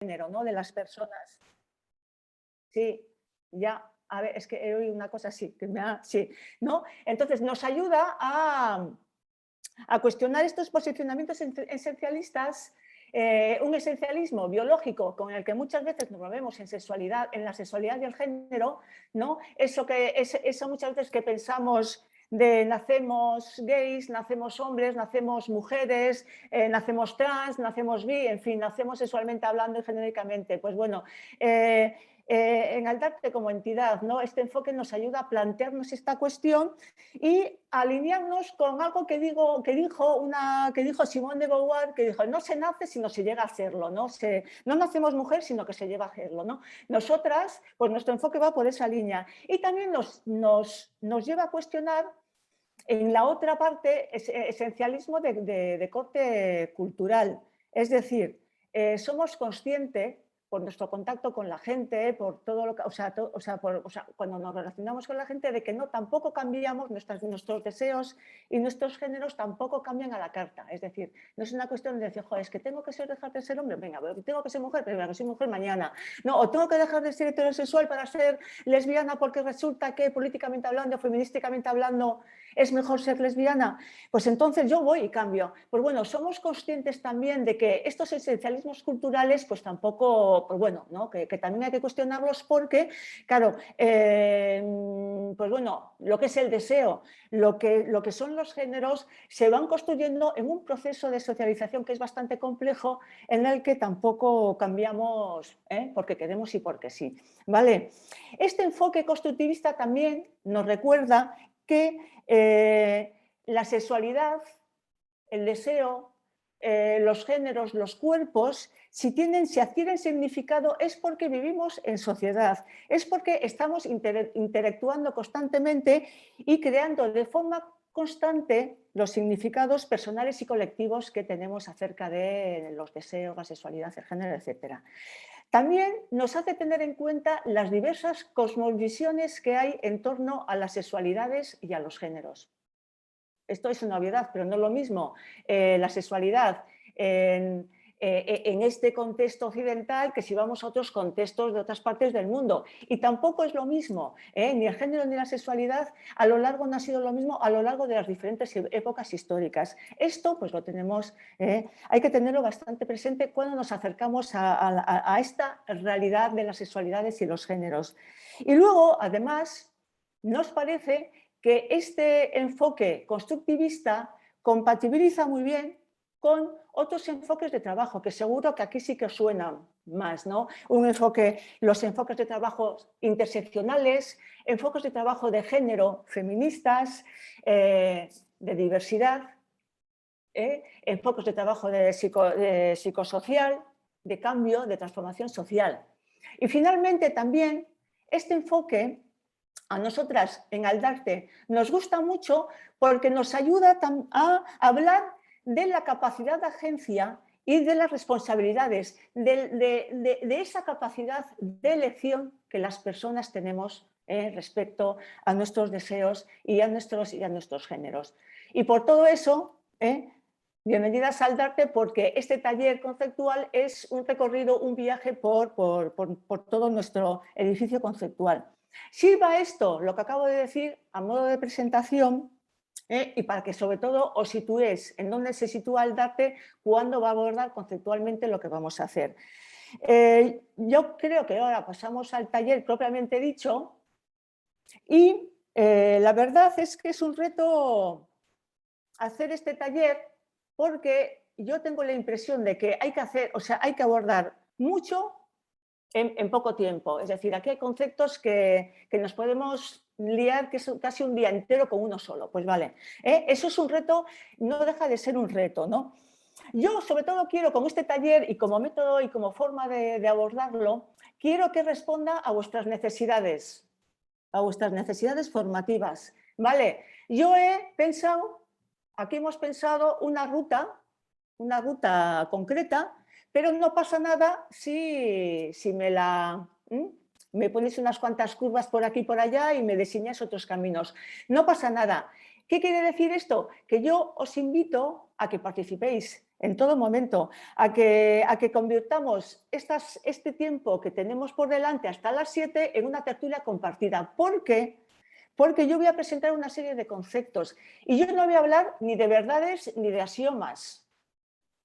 género, ¿no? De las personas. Sí, ya, a ver, es que he oído una cosa así, que me ha, sí, ¿no? Entonces nos ayuda a cuestionar estos posicionamientos esencialistas, un esencialismo biológico con el que muchas veces nos movemos en sexualidad, en la sexualidad y el género, ¿no? Eso muchas veces que pensamos de nacemos gays, nacemos hombres, nacemos mujeres, nacemos trans, nacemos bi, en fin, nacemos sexualmente hablando y genéricamente. Pues bueno, en Aldarte como entidad, ¿no? Este enfoque nos ayuda a plantearnos esta cuestión y alinearnos con algo que dijo Simone de Beauvoir, que dijo, no se nace sino se llega a hacerlo, ¿no? No nacemos mujer, sino que se llega a hacerlo, ¿no? Nosotras, pues nuestro enfoque va por esa línea y también nos lleva a cuestionar en la otra parte esencialismo de corte cultural, es decir, somos conscientes por nuestro contacto con la gente, por todo lo que, cuando nos relacionamos con la gente, de que no, tampoco cambiamos nuestros deseos y nuestros géneros tampoco cambian a la carta. Es decir, no es una cuestión de decir, joder, es que tengo que dejar de ser hombre, venga, tengo que ser mujer, pero venga, que soy mujer mañana. No, o tengo que dejar de ser heterosexual para ser lesbiana porque resulta que políticamente hablando, feministicamente hablando, es mejor ser lesbiana. Pues entonces yo voy y cambio. Pues bueno, somos conscientes también de que estos esencialismos culturales, pues tampoco, pues bueno, ¿no? que también hay que cuestionarlos porque, claro, pues bueno, lo que es el deseo, lo que son los géneros, se van construyendo en un proceso de socialización que es bastante complejo, en el que tampoco cambiamos porque queremos y porque sí. ¿Vale? Este enfoque constructivista también nos recuerda que la sexualidad, el deseo, los géneros, los cuerpos, si adquieren significado es porque vivimos en sociedad, es porque estamos interactuando constantemente y creando de forma constante los significados personales y colectivos que tenemos acerca de los deseos, la sexualidad, el género, etc. También nos hace tener en cuenta las diversas cosmovisiones que hay en torno a las sexualidades y a los géneros. Esto es una obviedad, pero no es lo mismo la sexualidad en este contexto occidental que si vamos a otros contextos de otras partes del mundo. Y tampoco es lo mismo, ni el género ni la sexualidad a lo largo no ha sido lo mismo a lo largo de las diferentes épocas históricas. Esto pues lo tenemos, hay que tenerlo bastante presente cuando nos acercamos a esta realidad de las sexualidades y los géneros. Y luego, además, nos parece que este enfoque constructivista compatibiliza muy bien con otros enfoques de trabajo, que seguro que aquí sí que suenan más, ¿no? Los enfoques de trabajo interseccionales, enfoques de trabajo de género feministas, de diversidad, enfoques de trabajo de psicosocial, de cambio, de transformación social. Y finalmente también este enfoque a nosotras en Aldarte nos gusta mucho porque nos ayuda a hablar de la capacidad de agencia y de las responsabilidades, de esa capacidad de elección que las personas tenemos respecto a nuestros deseos y a nuestros géneros. Y por todo eso, bienvenidas a Aldarte, porque este taller conceptual es un recorrido, un viaje por todo nuestro edificio conceptual. Sirva esto, lo que acabo de decir, a modo de presentación y para que sobre todo os situéis en dónde se sitúa Aldarte, cuándo va a abordar conceptualmente lo que vamos a hacer. Yo creo que ahora pasamos al taller propiamente dicho y la verdad es que es un reto hacer este taller porque yo tengo la impresión de que hay que abordar mucho en poco tiempo. Es decir, aquí hay conceptos que nos podemos liar que es casi un día entero con uno solo. Pues vale, eso es un reto, no deja de ser un reto, ¿no? Yo sobre todo quiero con este taller y como método y como forma de abordarlo, quiero que responda a vuestras necesidades formativas, ¿vale? Yo he pensado, aquí hemos pensado una ruta concreta, pero no pasa nada si me ponéis unas cuantas curvas por aquí y por allá y me diseñáis otros caminos. No pasa nada. ¿Qué quiere decir esto? Que yo os invito a que participéis en todo momento, a que convirtamos este tiempo que tenemos por delante hasta las 7 en una tertulia compartida. ¿Por qué? Porque yo voy a presentar una serie de conceptos y yo no voy a hablar ni de verdades ni de axiomas,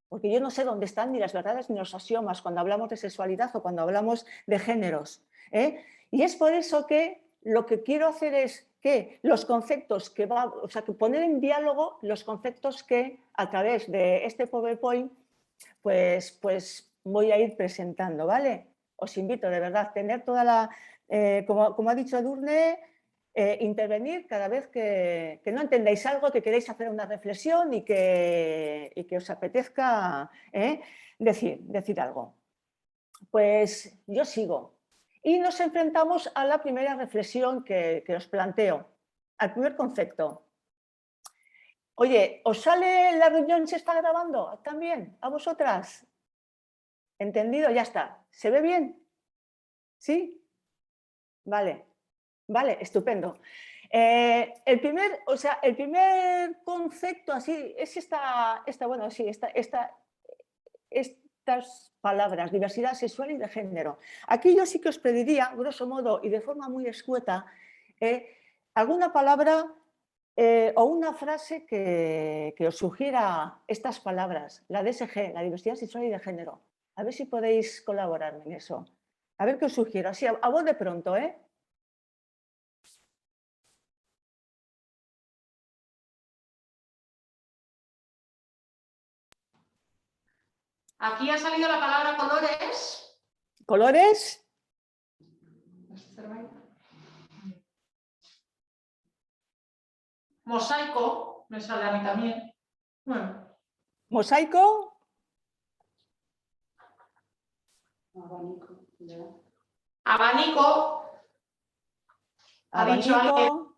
porque yo no sé dónde están ni las verdades ni los axiomas cuando hablamos de sexualidad o cuando hablamos de géneros. Y es por eso que lo que quiero hacer es que los conceptos que que poner en diálogo los conceptos que a través de este PowerPoint pues voy a ir presentando, ¿vale? Os invito de verdad a tener toda la, como ha dicho Edurne, intervenir cada vez que no entendáis algo, que queréis hacer una reflexión y que os apetezca decir algo. Pues yo sigo. Y nos enfrentamos a la primera reflexión que os planteo, al primer concepto. Oye, ¿os sale la reunión, se está grabando también a vosotras? ¿Entendido? Ya está. ¿Se ve bien? ¿Sí? Vale. Vale, estupendo. El primer concepto así es estas palabras, diversidad sexual y de género. Aquí yo sí que os pediría, grosso modo y de forma muy escueta, alguna palabra o una frase que os sugiera estas palabras, la DSG, la diversidad sexual y de género. A ver si podéis colaborarme en eso. A ver qué os sugiero, así a vos de pronto, ¿eh? Aquí ha salido la palabra colores. ¿Colores? Mosaico, me sale a mí también. Bueno. ¿Mosaico? Abanico. Abanico. Ha dicho alguien.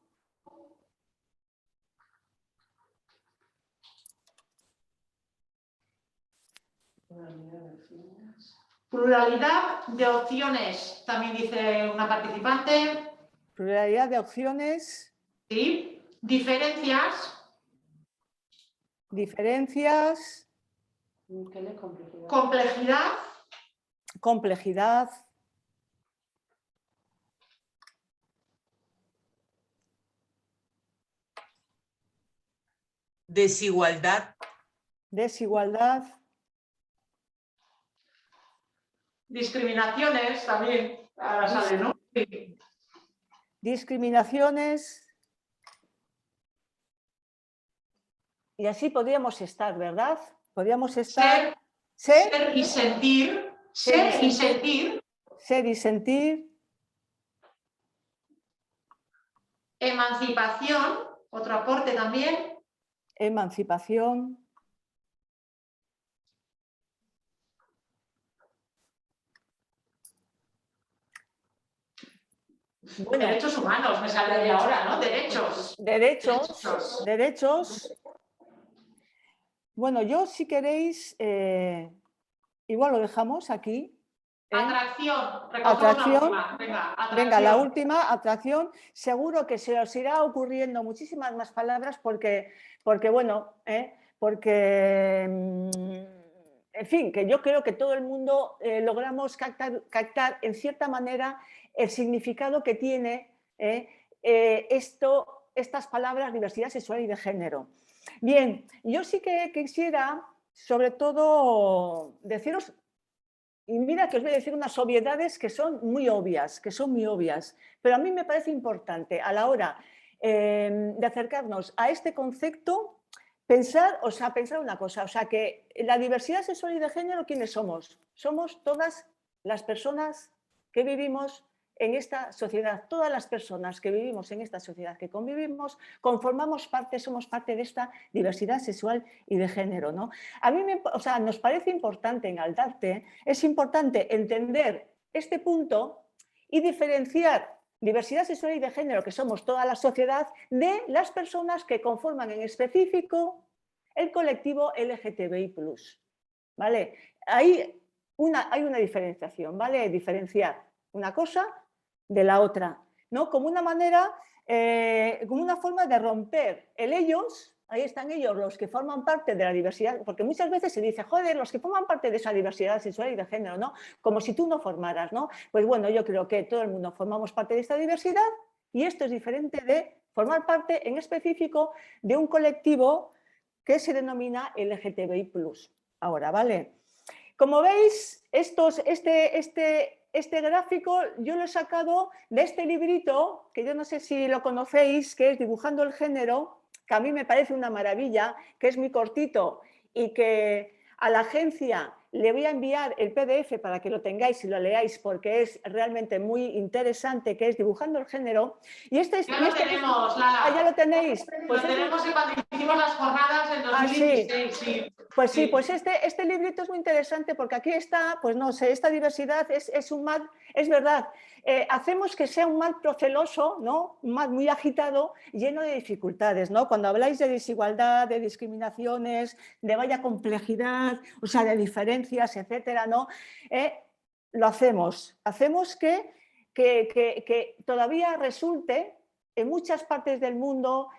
Pluralidad de opciones, también dice una participante. Pluralidad de opciones. Sí. Diferencias. Diferencias. Complejidad. Complejidad. Desigualdad. Desigualdad. Discriminaciones también. Ahora sale, ¿no? Sí. Discriminaciones. Y así podríamos estar, ¿verdad? Podríamos estar. Ser y sentir. Ser y sentir. Ser y sentir. Emancipación, otro aporte también. Emancipación. Bueno, derechos humanos, me sale de ahora, ¿no? Derechos. Derechos. Bueno, yo si queréis, igual lo dejamos aquí. Atracción. Atracción. Venga, atracción. Venga, la última, atracción. Seguro que se os irá ocurriendo muchísimas más palabras porque en fin, que yo creo que todo el mundo logramos captar en cierta manera el significado que tiene estas palabras diversidad sexual y de género. Bien, yo sí que quisiera, sobre todo, deciros, y mira que os voy a decir unas obviedades que son muy obvias, pero a mí me parece importante a la hora de acercarnos a este concepto, pensar una cosa, que la diversidad sexual y de género, ¿quiénes somos? Somos todas las personas que vivimos en esta sociedad, todas las personas que vivimos en esta sociedad, que convivimos, somos parte de esta diversidad sexual y de género, ¿no? A mí nos parece importante en Aldarte, es importante entender este punto y diferenciar diversidad sexual y de género, que somos toda la sociedad, de las personas que conforman en específico el colectivo LGTBI+. ¿Vale? Hay una diferenciación, ¿vale? Diferenciar una cosa de la otra, ¿no? Como una manera, como una forma de romper el ellos, ahí están ellos, los que forman parte de la diversidad, porque muchas veces se dice, joder, los que forman parte de esa diversidad sexual y de género, ¿no? Como si tú no formaras, ¿no? Pues bueno, yo creo que todo el mundo formamos parte de esta diversidad y esto es diferente de formar parte en específico de un colectivo que se denomina LGTBI+. Ahora, ¿vale? Como veis, este gráfico yo lo he sacado de este librito, que yo no sé si lo conocéis, que es Dibujando el género, que a mí me parece una maravilla, que es muy cortito y que a la agencia le voy a enviar el PDF para que lo tengáis y lo leáis porque es realmente muy interesante, que es Dibujando el género. Y Ya lo tenemos, Lala. ya lo tenéis. Pues lo tenemos cuando hicimos las jornadas en 2016. Sí. Pues sí, pues este librito es muy interesante porque aquí está, pues no sé, esta diversidad es un mal, es verdad, hacemos que sea un mal proceloso, ¿no? Un mal muy agitado, lleno de dificultades, ¿no? Cuando habláis de desigualdad, de discriminaciones, de vaya complejidad, o sea, de diferencias, etcétera, ¿no? Lo hacemos que todavía resulte en muchas partes del mundo.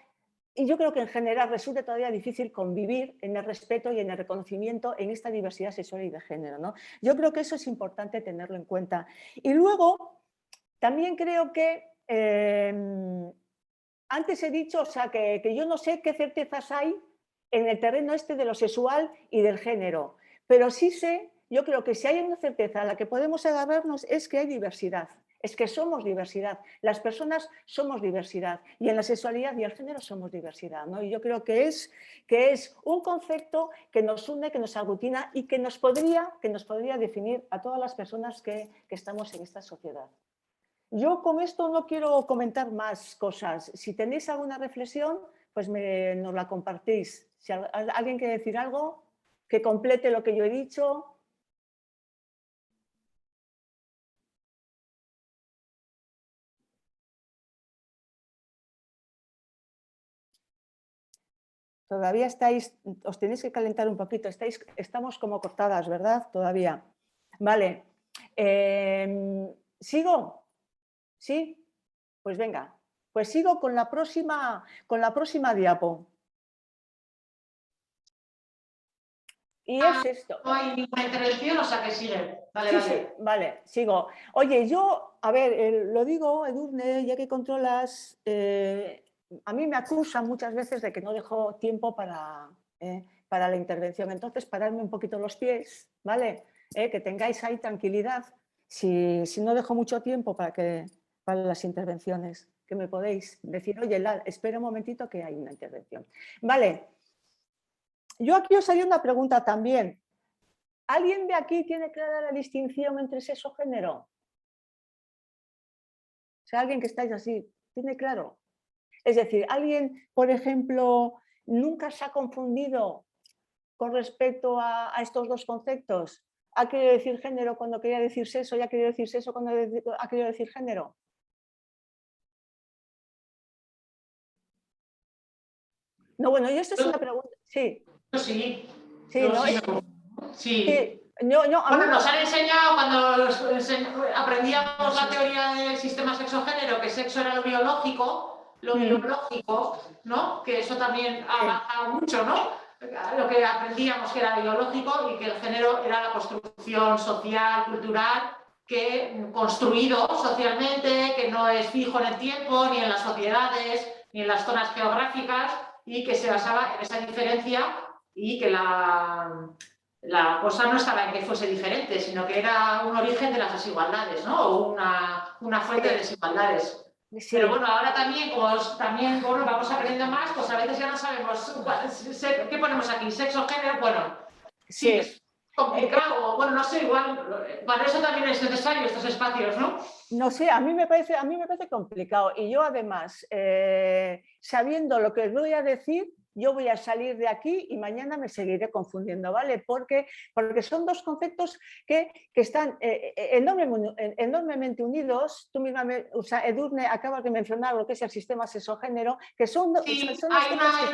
Y yo creo que en general resulta todavía difícil convivir en el respeto y en el reconocimiento en esta diversidad sexual y de género, ¿no? Yo creo que eso es importante tenerlo en cuenta. Y luego, también creo que antes he dicho, o sea, que yo no sé qué certezas hay en el terreno este de lo sexual y del género, pero sí sé, yo creo que si hay una certeza a la que podemos agarrarnos es que hay diversidad. Es que somos diversidad, las personas somos diversidad y en la sexualidad y el género somos diversidad, ¿no? Y yo creo que es un concepto que nos une, que nos aglutina y que nos podría definir a todas las personas que estamos en esta sociedad. Yo con esto no quiero comentar más cosas. Si tenéis alguna reflexión, pues nos la compartís. Si alguien quiere decir algo, que complete lo que yo he dicho. Todavía os tenéis que calentar un poquito, estamos como cortadas, ¿verdad? Todavía. Vale. ¿Sigo? ¿Sí? Pues venga. Pues sigo con la próxima diapo. Y es esto. No hay ninguna intervención, o sea que sigue. Vale, sí, vale. Sí, vale, sigo. Oye, yo, a ver, lo digo, Edurne, ya que controlas, a mí me acusan muchas veces de que no dejo tiempo para la intervención. Entonces, pararme un poquito los pies, ¿vale? Que tengáis ahí tranquilidad. Si no dejo mucho tiempo para las intervenciones, que me podéis decir, oye, espera un momentito que hay una intervención. Vale. Yo aquí os haría una pregunta también. ¿Alguien de aquí tiene clara la distinción entre sexo y género? O sea, alguien que estáis así, ¿tiene claro? Es decir, alguien, por ejemplo, nunca se ha confundido con respecto a estos dos conceptos. ¿Ha querido decir género cuando quería decir sexo y ha querido decir sexo cuando ha querido decir género? No, bueno, yo esto es una pregunta. Sí. Sí. Sí, ¿no? Sí. Bueno, nos han enseñado cuando aprendíamos la teoría del sistema sexo-género, que sexo era lo biológico, ¿no? Que eso también ha avanzado mucho, ¿no? Lo que aprendíamos que era biológico y que el género era la construcción social, cultural, que construido socialmente, que no es fijo en el tiempo, ni en las sociedades, ni en las zonas geográficas, y que se basaba en esa diferencia y que la cosa no estaba en que fuese diferente, sino que era un origen de las desigualdades, ¿no? O una fuente de desigualdades. Sí. Pero bueno, ahora también, como vamos aprendiendo más, pues a veces ya no sabemos qué ponemos aquí, sexo, género, bueno, sí, es complicado, bueno, no sé, igual, para eso también es necesario estos espacios, ¿no? No sé, a mí me parece complicado y yo además, sabiendo lo que os voy a decir, yo voy a salir de aquí y mañana me seguiré confundiendo, ¿vale? Porque son dos conceptos que están enormemente unidos. Tú misma, Edurne, acabas de mencionar lo que es el sistema sexo-género, que son... Sí, hay una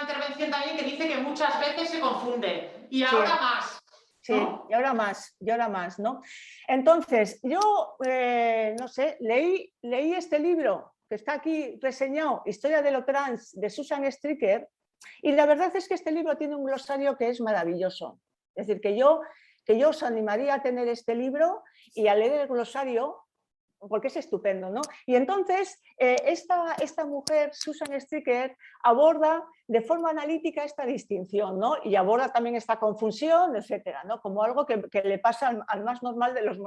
intervención también que dice que muchas veces se confunde y ahora más. Sí, ¿no? y ahora más, ¿no? Entonces, yo, no sé, leí este libro que está aquí reseñado, Historia de lo trans, de Susan Stricker, y la verdad es que este libro tiene un glosario que es maravilloso. Es decir, que yo os animaría a tener este libro y a leer el glosario, porque es estupendo, ¿no? Y entonces, esta mujer, Susan Stricker, aborda de forma analítica esta distinción, ¿no? Y aborda también esta confusión, etcétera, ¿no? Como algo que le pasa al más normal de los...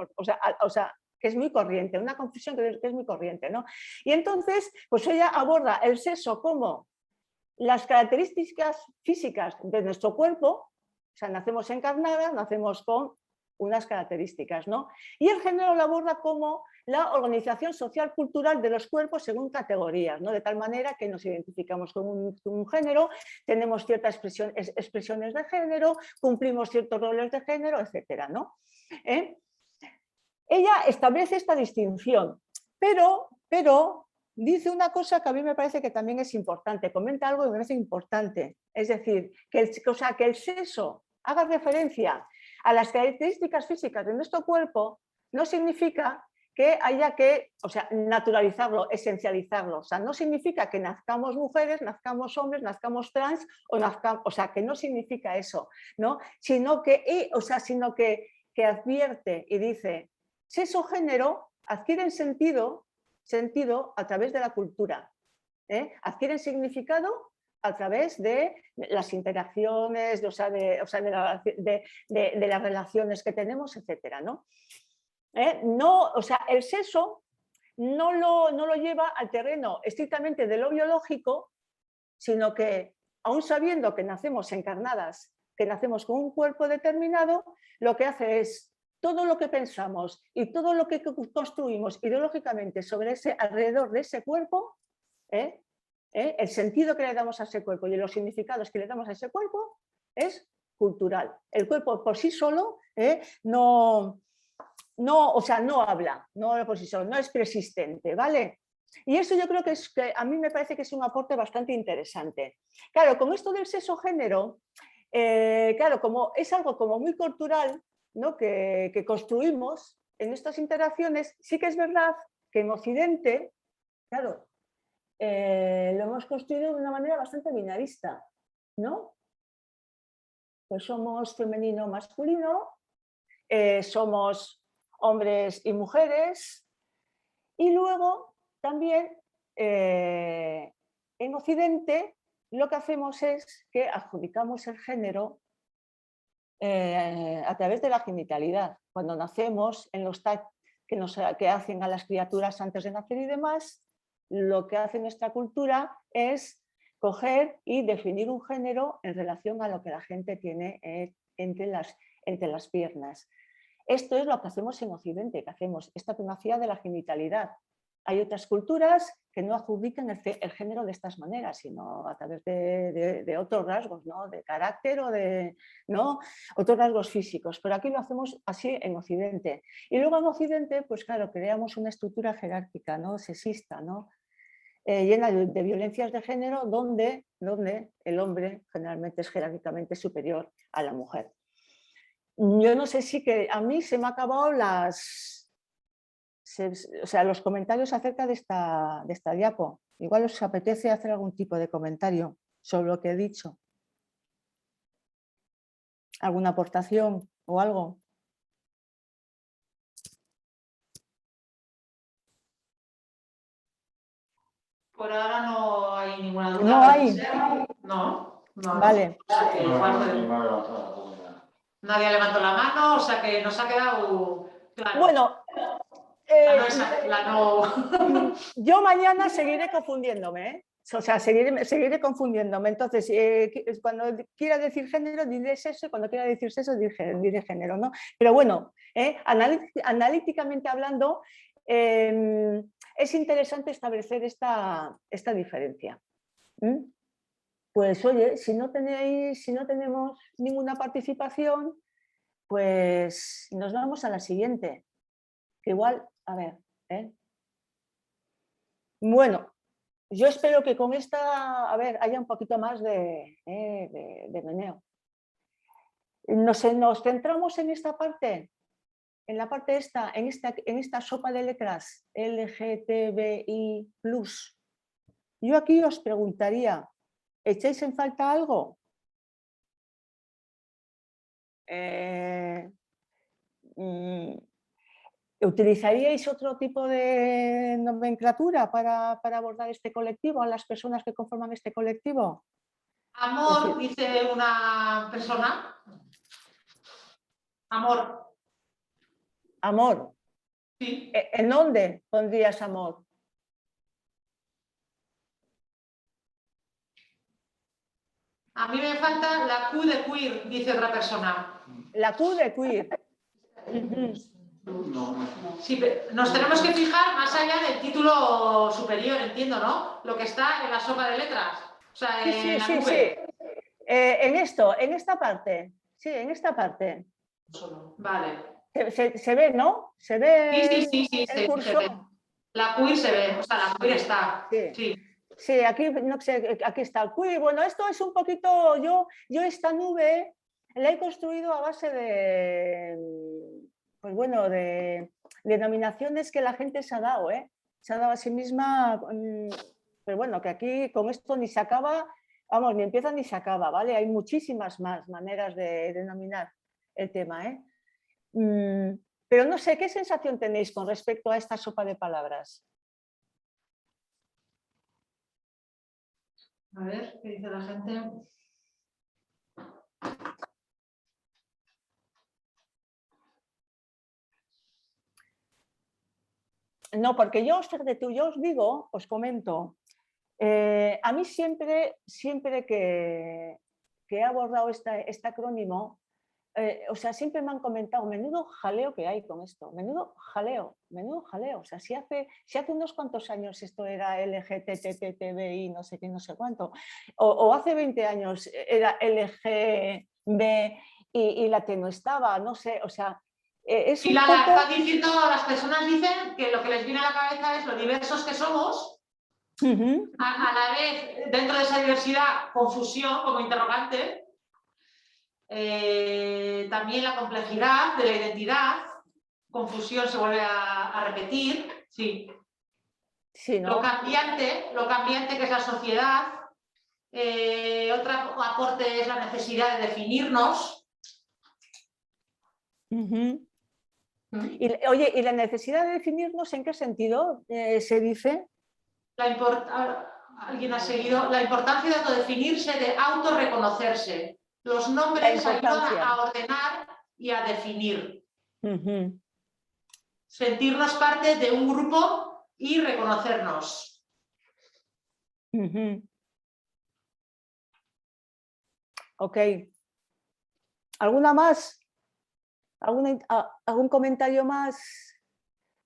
O sea, que es muy corriente, una confusión que es muy corriente, ¿no? Y entonces, pues ella aborda el sexo como las características físicas de nuestro cuerpo, o sea, nacemos encarnadas, nacemos con unas características, ¿no? Y el género lo aborda como la organización social cultural de los cuerpos según categorías, ¿no? De tal manera que nos identificamos con un género, tenemos ciertas expresiones de género, cumplimos ciertos roles de género, etcétera, ¿no? Ella establece esta distinción, pero dice una cosa que a mí me parece que también es importante, comenta algo que me parece importante, es decir, que el sexo haga referencia a las características físicas de nuestro cuerpo no significa que haya que, naturalizarlo, esencializarlo, o sea, no significa que nazcamos mujeres, nazcamos hombres, nazcamos trans, que no significa eso, ¿no? Sino que advierte y dice, sexo género adquieren sentido a través de la cultura, adquieren significado a través de las interacciones, de las relaciones que tenemos, etcétera, ¿no? El sexo no lo lleva al terreno estrictamente de lo biológico, sino que, aún sabiendo que nacemos encarnadas, que nacemos con un cuerpo determinado, lo que hace es todo lo que pensamos y todo lo que construimos ideológicamente alrededor de ese cuerpo, el sentido que le damos a ese cuerpo y los significados que le damos a ese cuerpo es cultural. El cuerpo por sí solo no habla, no habla por sí solo, no es preexistente, ¿vale? Y eso yo creo que a mí me parece que es un aporte bastante interesante. Claro, con esto del sexo-género, claro, como es algo como muy cultural, ¿no? que construimos en estas interacciones, sí que es verdad que en Occidente, claro, lo hemos construido de una manera bastante binarista, ¿no? Pues somos femenino, masculino, somos hombres y mujeres, y luego también en Occidente lo que hacemos es que adjudicamos el género a través de la genitalidad. Cuando nacemos, en los tag que hacen a las criaturas antes de nacer y demás, lo que hace nuestra cultura es coger y definir un género en relación a lo que la gente tiene entre las piernas. Esto es lo que hacemos en Occidente, que hacemos esta primacía de la genitalidad. Hay otras culturas que no adjudican el género de estas maneras, sino a través de otros rasgos, ¿no? De carácter o de, ¿no? Otros rasgos físicos. Pero aquí lo hacemos así en Occidente. Y luego en Occidente, pues claro, creamos una estructura jerárquica, ¿no? Sexista, ¿no? Llena de violencias de género donde el hombre generalmente es jerárquicamente superior a la mujer. Yo no sé si que a mí se me han acabado los comentarios acerca de esta diapo. Igual os apetece hacer algún tipo de comentario sobre lo que he dicho. ¿Alguna aportación o algo? Por ahora no hay ninguna duda. ¿No hay? No. Vale. O sea que nadie levantó la mano, o sea que nos ha quedado claro. Bueno, yo mañana seguiré confundiéndome, ¿eh? O sea, seguiré confundiéndome. Entonces, cuando quiera decir género, diré sexo, y cuando quiera decir sexo, diré género, ¿no? Pero bueno, analíticamente hablando, es interesante establecer esta diferencia. Pues oye, si no tenemos ninguna participación, pues nos vamos a la siguiente. Que igual, a ver, Bueno, yo espero que con esta, haya un poquito más de meneo. Nos centramos en esta parte en la parte en esta sopa de letras LGTBI+, yo aquí os preguntaría, ¿echáis en falta algo? ¿Utilizaríais otro tipo de nomenclatura para abordar este colectivo, a las personas que conforman este colectivo? Amor, dice una persona. Amor. Amor. Sí. ¿En dónde pondrías amor? A mí me falta la Q de queer, dice otra persona. La Q de queer. Sí, nos tenemos que fijar más allá del título superior, entiendo, ¿no? Lo que está en la sopa de letras. O sea, en la sí. En esta parte. Sí, en esta parte. Vale. Se ve, ¿no? Se ve Sí, el cursor. se ve. La queer se ve, o sea, la queer está. Sí. Sí, aquí, no sé, aquí está el queer. Bueno, esto es un poquito, yo esta nube la he construido a base de, pues bueno, de denominaciones que la gente se ha dado, ¿eh? Se ha dado a sí misma, pero bueno, que aquí con esto ni se acaba, vamos, ni empieza ni se acaba, ¿vale? Hay muchísimas más maneras de denominar el tema, ¿eh? Pero no sé, ¿qué sensación tenéis con respecto a esta sopa de palabras? A ver, ¿qué dice la gente? No, porque yo os digo, os comento, a mí siempre que he abordado este acrónimo, o sea, siempre me han comentado, menudo jaleo que hay con esto, menudo jaleo. O sea, si hace unos cuantos años esto era LGTBI, no sé qué, no sé cuánto, o hace 20 años era LGB y la que no estaba, no sé, o sea, es Y un poco... está diciendo, las personas dicen que lo que les viene a la cabeza es lo diversos que somos, a la vez, dentro de esa diversidad, confusión como interrogante, también la complejidad de la identidad, confusión se vuelve a repetir, sí. Sí, ¿no? Lo cambiante que es la sociedad, otro aporte es la necesidad de definirnos. Oye, ¿y la necesidad de definirnos en qué sentido se dice? Alguien ha seguido la importancia de autodefinirse, de autorreconocerse. Los nombres ayudan a ordenar y a definir. Sentirnos parte de un grupo y reconocernos. Ok. ¿Alguna más? ¿Algún comentario más?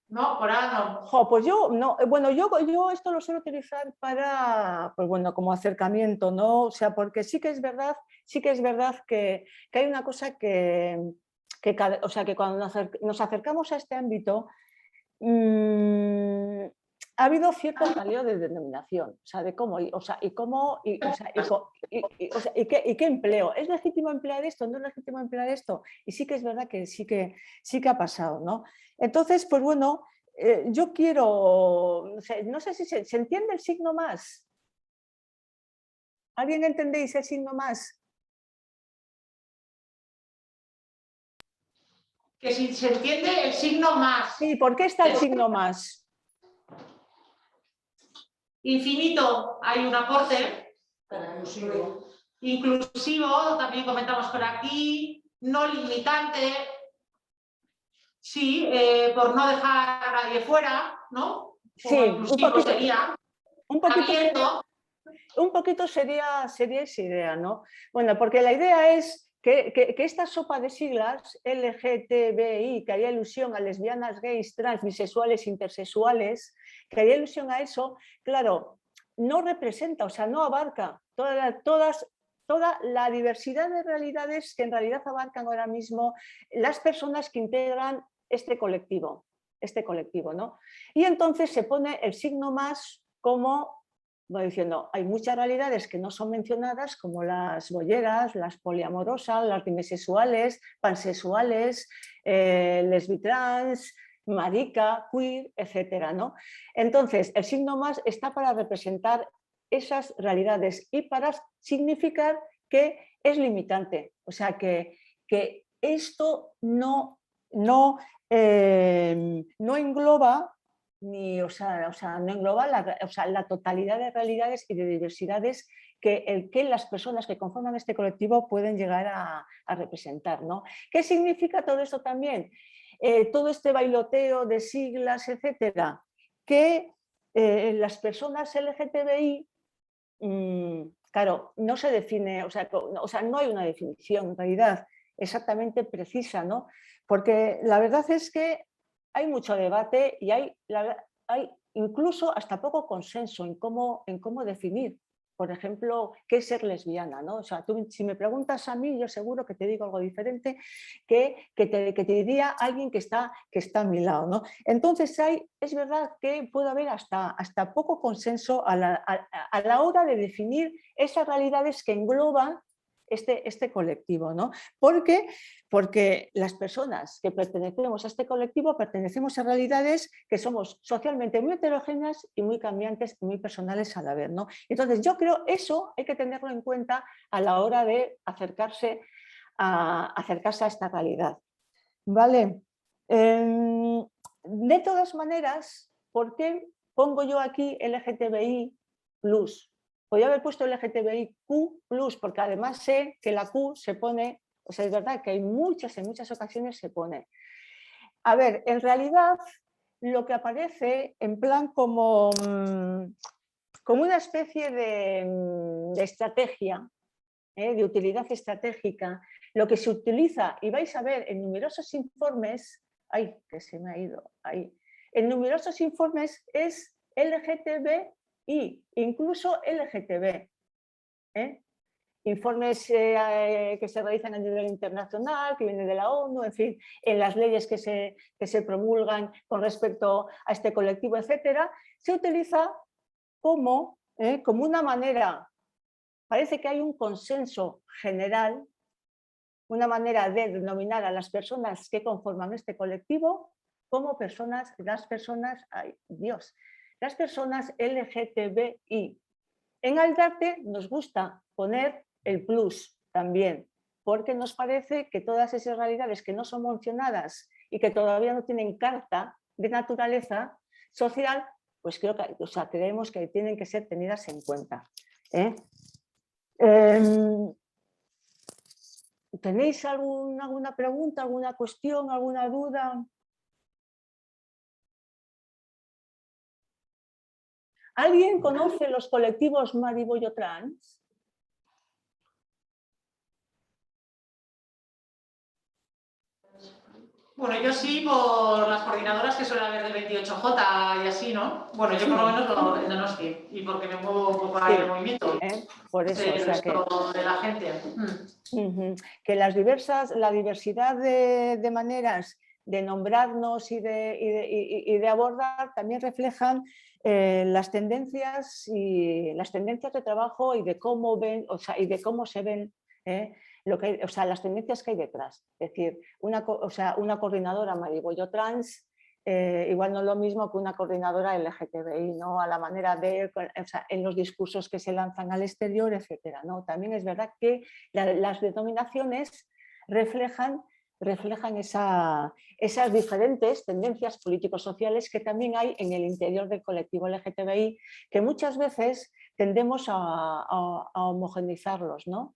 No, por ahora no. Pues yo, no, bueno, yo esto lo suelo utilizar para, pues bueno, como acercamiento, ¿no? O sea, porque sí que es verdad que hay una cosa o sea, que cuando nos acercamos a este ámbito, ha habido cierto jaleo de denominación, o sea, de cómo, o sea, y cómo, y qué empleo. ¿Es legítimo emplear esto? ¿No es legítimo emplear esto? Y sí que es verdad que sí que ha pasado, ¿no? Entonces, pues bueno, yo quiero, no sé si se entiende el signo más. ¿Alguien entendéis el signo más? Que si se entiende el signo más. Sí, ¿por qué está el signo más? Infinito, hay un aporte. Inclusivo, también comentamos por aquí. No limitante. Sí, por no dejar a nadie fuera, ¿no? Como sí, inclusivo sería. Abierto. Un poquito sería esa idea, ¿no? Bueno, porque la idea es que esta sopa de siglas, LGTBI, que haría alusión a lesbianas, gays, trans, bisexuales, intersexuales, que haría alusión a eso, claro, no representa, o sea, no abarca toda la diversidad de realidades que en realidad abarcan ahora mismo las personas que integran este colectivo, ¿no? Y entonces se pone el signo más como... va diciendo, hay muchas realidades que no son mencionadas, como las bolleras, las poliamorosas, las demisexuales, pansexuales, lesbitrans, marica, queer, etcétera, ¿no? Entonces, el signo más está para representar esas realidades y para significar que es limitante, o sea, que esto no engloba ni, o sea, no engloba la totalidad de realidades y de diversidades que las personas que conforman este colectivo pueden llegar a representar, ¿no? ¿Qué significa todo esto también? Todo este bailoteo de siglas, etcétera, que las personas LGTBI, claro, no se define, o sea, no hay una definición en realidad exactamente precisa, ¿no? Porque la verdad es que hay mucho debate y hay incluso hasta poco consenso en cómo definir, por ejemplo, qué es ser lesbiana, ¿no? O sea, tú, si me preguntas a mí, yo seguro que te digo algo diferente que te diría alguien que está a mi lado, ¿no? Entonces es verdad que puede haber hasta poco consenso a la hora de definir esas realidades que engloban este colectivo, ¿no? Porque las personas que pertenecemos a este colectivo pertenecemos a realidades que somos socialmente muy heterogéneas y muy cambiantes y muy personales a la vez, ¿no? Entonces yo creo eso hay que tenerlo en cuenta a la hora de acercarse a esta realidad. ¿Vale? De todas maneras, ¿por qué pongo yo aquí LGTBI+? Podría haber puesto LGTBIQ+, porque además sé que la Q se pone, o sea, es verdad que en muchas ocasiones se pone. A ver, en realidad lo que aparece en plan como una especie de estrategia, de utilidad estratégica, lo que se utiliza, y vais a ver en numerosos informes, ¡ay, que se me ha ido! Ahí. En numerosos informes es LGTBI, incluso LGTB. Informes que se realizan a nivel internacional, que vienen de la ONU, en fin, en las leyes que se promulgan con respecto a este colectivo, etcétera, se utiliza como una manera, parece que hay un consenso general, una manera de denominar a las personas que conforman este colectivo como las personas LGTBI. En Aldarte nos gusta poner el plus también, porque nos parece que todas esas realidades que no son mencionadas y que todavía no tienen carta de naturaleza social, pues creemos que tienen que ser tenidas en cuenta. ¿Tenéis alguna pregunta, alguna cuestión, alguna duda? ¿Alguien conoce los colectivos Maribollo Trans? Bueno, yo sí, por las coordinadoras que suele haber del 28J y así, ¿no? Bueno, yo por lo menos lo en Donosti, y porque me muevo un poco ahí en el movimiento. Por eso, o sea que de la gente. Que la diversidad de maneras de nombrarnos y de abordar también reflejan las tendencias de trabajo y de cómo ven, y de cómo se ven las tendencias que hay detrás. Es decir, una coordinadora Maribollo Trans igual no es lo mismo que una coordinadora LGTBI, ¿no? A la manera de, en los discursos que se lanzan al exterior, etcétera, ¿no? También es verdad que las denominaciones reflejan esas diferentes tendencias político-sociales que también hay en el interior del colectivo LGTBI, que muchas veces tendemos a homogeneizarlos, ¿no?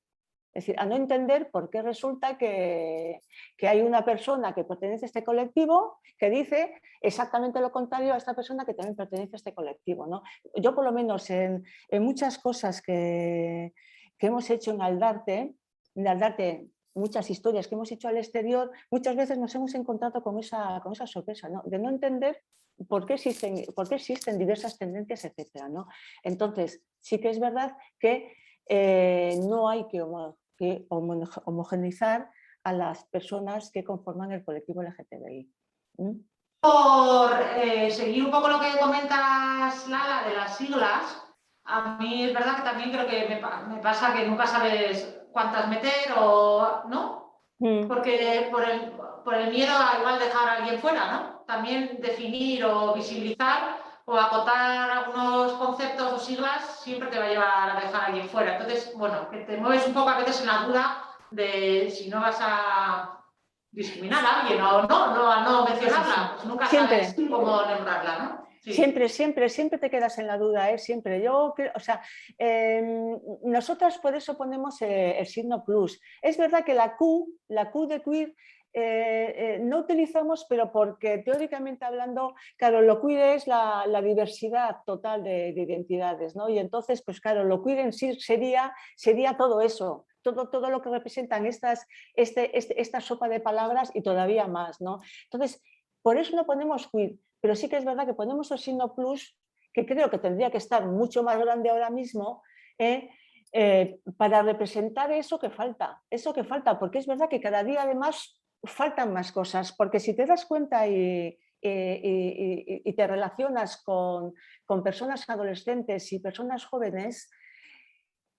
Es decir, a no entender por qué resulta que hay una persona que pertenece a este colectivo que dice exactamente lo contrario a esta persona que también pertenece a este colectivo, ¿no? Yo por lo menos en muchas cosas que hemos hecho en Aldarte, muchas historias que hemos hecho al exterior, muchas veces nos hemos encontrado con esa sorpresa, ¿no? De no entender por qué existen diversas tendencias, etcétera, ¿no? Entonces, sí que es verdad que no hay que homogeneizar a las personas que conforman el colectivo LGTBI. Por seguir un poco lo que comentas, Lala, de las siglas, a mí es verdad que también creo que me pasa que nunca sabes cuántas meter o no, porque por el miedo a igual dejar a alguien fuera, ¿no? También definir o visibilizar o acotar algunos conceptos o siglas siempre te va a llevar a dejar a alguien fuera. Entonces, bueno, que te mueves un poco a veces en la duda de si no vas a discriminar a alguien o no mencionarla, pues nunca Siempre. sabes cómo nombrarla, ¿no? Sí. Siempre te quedas en la duda, ¿eh? Siempre. Yo creo, o sea, nosotras por eso ponemos el signo plus. Es verdad que la Q de queer, no utilizamos, pero porque teóricamente hablando, claro, lo queer es la diversidad total de identidades, ¿no? Y entonces, pues claro, lo queer en sí sería todo eso. Todo lo que representan esta sopa de palabras y todavía más, ¿no? Entonces, por eso no ponemos queer, pero sí que es verdad que ponemos el signo plus, que creo que tendría que estar mucho más grande ahora mismo, para representar eso que falta, porque es verdad que cada día además faltan más cosas, porque si te das cuenta y te relacionas con personas adolescentes y personas jóvenes,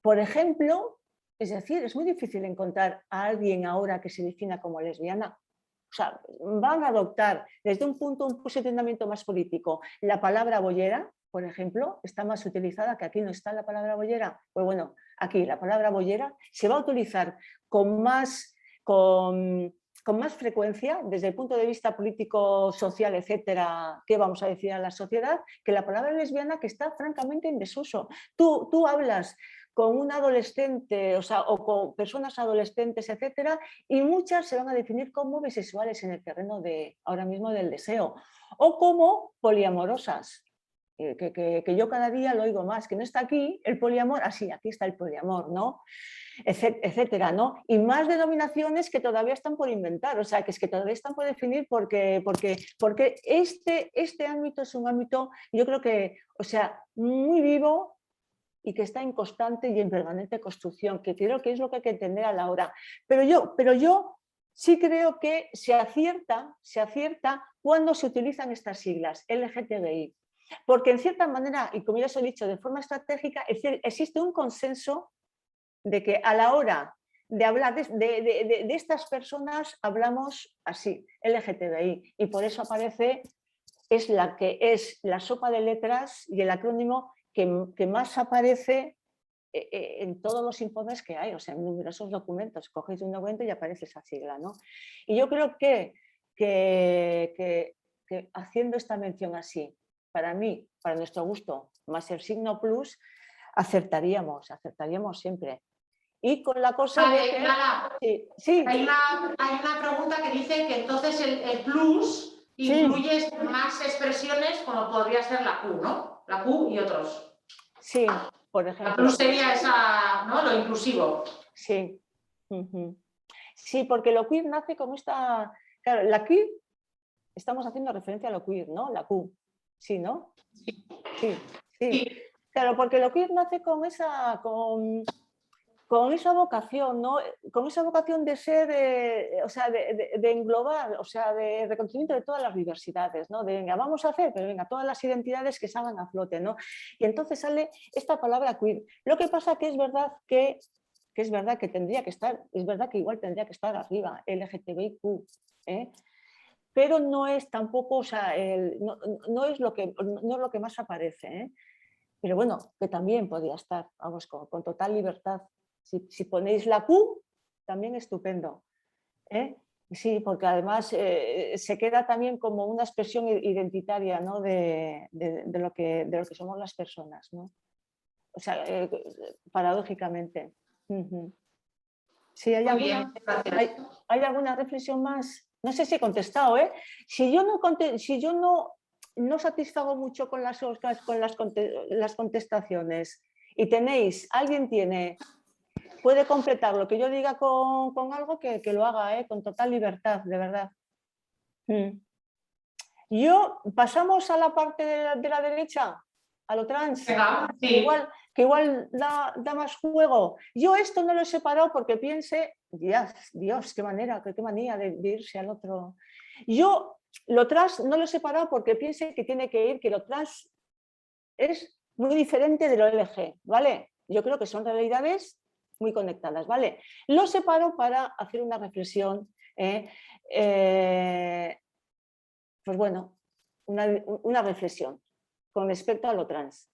por ejemplo, es decir, es muy difícil encontrar a alguien ahora que se defina como lesbiana. O sea, van a adoptar desde un posicionamiento más político la palabra bollera, por ejemplo, está más utilizada, que aquí no está la palabra bollera. Pues bueno, aquí la palabra bollera se va a utilizar con más frecuencia desde el punto de vista político, social, etcétera, qué vamos a decir a la sociedad, que la palabra lesbiana, que está francamente en desuso. Tú hablas con un adolescente, o con personas adolescentes, etcétera, y muchas se van a definir como bisexuales en el terreno ahora mismo del deseo, o como poliamorosas, que yo cada día lo oigo más, que no está aquí el poliamor, sí, aquí está el poliamor, ¿no? Etcétera, ¿no? Y más denominaciones que todavía están por inventar, o sea, que es que todavía están por definir porque este ámbito es un ámbito, yo creo que, o sea, muy vivo, y que está en constante y en permanente construcción, que creo que es lo que hay que entender a la hora. Pero yo sí creo que se acierta cuando se utilizan estas siglas, LGTBI, porque en cierta manera, y como ya os he dicho, de forma estratégica, existe un consenso de que a la hora de hablar de estas personas hablamos así, LGTBI, y por eso aparece, es la sopa de letras y el acrónimo que más aparece en todos los informes que hay, o sea, en numerosos documentos. Cogéis un documento y aparece esa sigla, ¿no? Y yo creo que haciendo esta mención así, para mí, para nuestro gusto, más el signo plus, acertaríamos siempre. Y con la cosa de que... Clara, sí. Hay una pregunta que dice que entonces el plus incluye más expresiones como podría ser la Q, ¿no? La Q y otros. Sí, por ejemplo. La plus sería esa, ¿no? Lo inclusivo. Sí. Sí, porque lo queer nace como esta... Claro, la queer, estamos haciendo referencia a lo queer, ¿no? La Q. Sí, ¿no? Sí. Claro, porque lo queer nace con esa vocación, ¿no? Con esa vocación de ser, de englobar, o sea, de reconocimiento de todas las diversidades, ¿no? De venga, vamos a hacer, pero venga, todas las identidades que salgan a flote, ¿no? Y entonces sale esta palabra queer. Lo que pasa que es verdad que tendría que estar, es verdad que igual tendría que estar arriba, LGTBIQ, ¿eh? Pero no es tampoco, o sea, no es lo que más aparece, ¿eh? Pero bueno, que también podría estar, vamos, con total libertad. Si ponéis la Q, también estupendo, ¿eh? Sí, porque además se queda también como una expresión identitaria, ¿no? de lo que somos las personas, ¿no? O sea, paradójicamente. Sí, ¿hay alguna reflexión más? No sé si he contestado, ¿eh? Si yo no satisfago mucho con las contestaciones y alguien puede completar lo que yo diga con algo, que lo haga, con total libertad, de verdad. Pasamos a la parte de la derecha, a lo trans, sí. que igual da más juego. Yo esto no lo he separado porque piense, Dios, qué manía de irse al otro. Yo lo trans no lo he separado porque piense que tiene que ir, que lo trans es muy diferente de lo LG, ¿vale? Yo creo que son realidades muy conectadas, ¿vale? Lo separo para hacer una reflexión Pues bueno, una reflexión con respecto a lo trans.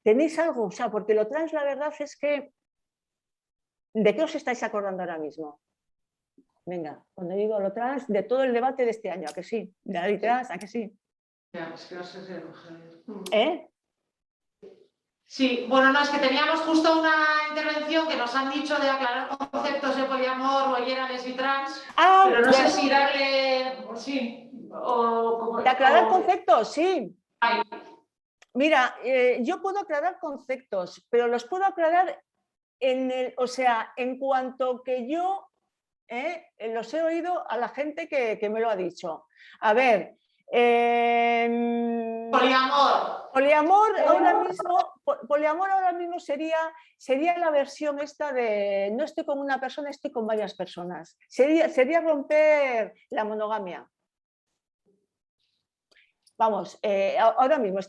¿Tenéis algo? O sea, porque lo trans, la verdad es que... ¿De qué os estáis acordando ahora mismo? Venga, cuando digo lo trans, de todo el debate de este año, ¿a que sí? De la ley trans, ¿a que sí? Ya, es que no sé si ¿Eh? Sí, bueno, no, es que teníamos justo una intervención que nos han dicho de aclarar conceptos de poliamor, boyera, lesbitrans, pero no sé si darle, sí, de aclarar conceptos, sí. Ay. Mira, yo puedo aclarar conceptos, pero los puedo aclarar o sea, en cuanto que yo los he oído a la gente que me lo ha dicho. A ver, poliamor. Poliamor ahora mismo sería la versión esta de no estoy con una persona, estoy con varias personas. Sería romper la monogamia. Vamos, ahora mismo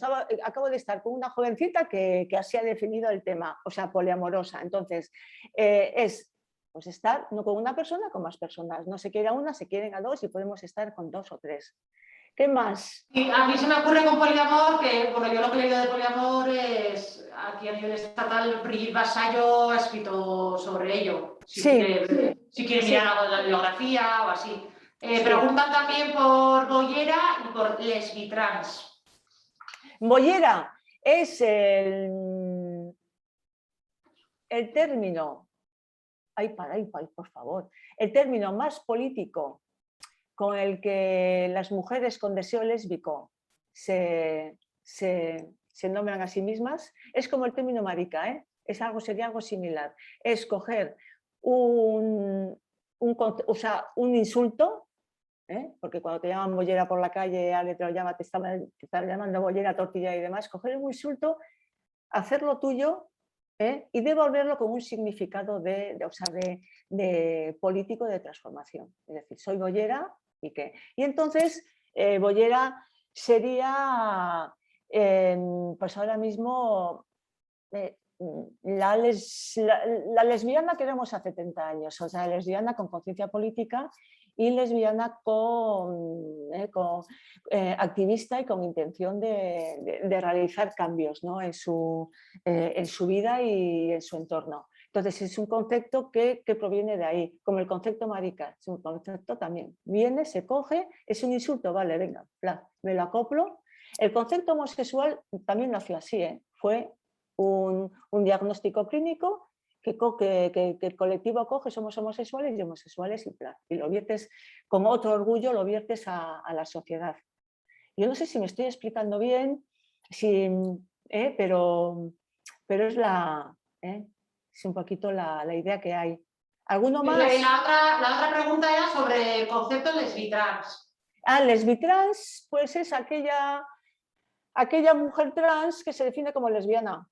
acabo de estar con una jovencita que así ha definido el tema, o sea, poliamorosa. Entonces, es pues estar no con una persona, con más personas. No se quiere a una, se quieren a dos y podemos estar con dos o tres. ¿Qué más? Y a mí se me ocurre con poliamor que, bueno, yo lo que he leído de poliamor es, aquí a nivel estatal, Brigitte Vasallo ha escrito sobre ello, si quiere mirar algo de la bibliografía o así. Preguntan también por boyera y por lesbitrans. Boyera es el término, por favor, el término más político con el que las mujeres con deseo lésbico se nombran a sí mismas, es como el término marica, ¿eh? Sería algo similar. Es coger un insulto, porque cuando te llaman bollera por la calle, alguien te está llamando bollera, tortilla y demás, coger un insulto, hacerlo tuyo y devolverlo con un significado de político de transformación. Es decir, soy bollera y qué. Y entonces, bollera sería, pues ahora mismo, la lesbiana que éramos hace 70 años, o sea, lesbiana con conciencia política y lesbiana activista y con intención de realizar cambios, ¿no? en su vida y en su entorno. Entonces es un concepto que proviene de ahí, como el concepto marica, es un concepto también. Viene, se coge, es un insulto, vale, venga, me lo acoplo. El concepto homosexual también nació así, fue un diagnóstico clínico que el colectivo coge, somos homosexuales y homosexuales y lo viertes con otro orgullo, lo viertes a la sociedad. Yo no sé si me estoy explicando bien, pero es es un poquito la idea que hay. ¿Alguno más? La otra pregunta era sobre el concepto lesbitrans. Lesbitrans, pues es aquella mujer trans que se define como lesbiana.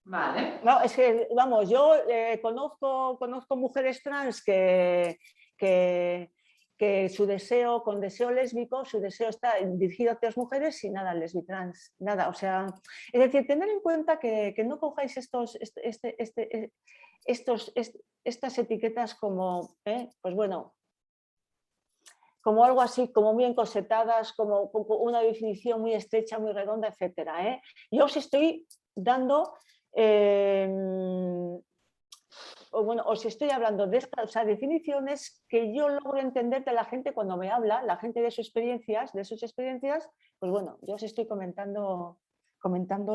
Vale. No, es que, vamos, yo conozco mujeres trans que su deseo, con deseo lésbico, su deseo está dirigido a otras mujeres y nada, lesbitrans, nada. O sea, es decir, tener en cuenta que no cojáis estas etiquetas como, pues bueno, como algo así, como muy encosetadas, como una definición muy estrecha, muy redonda, etc. Yo os estoy dando... os estoy hablando de estas definiciones que yo logro entender de la gente cuando me habla, la gente de sus experiencias, pues bueno, yo os estoy comentando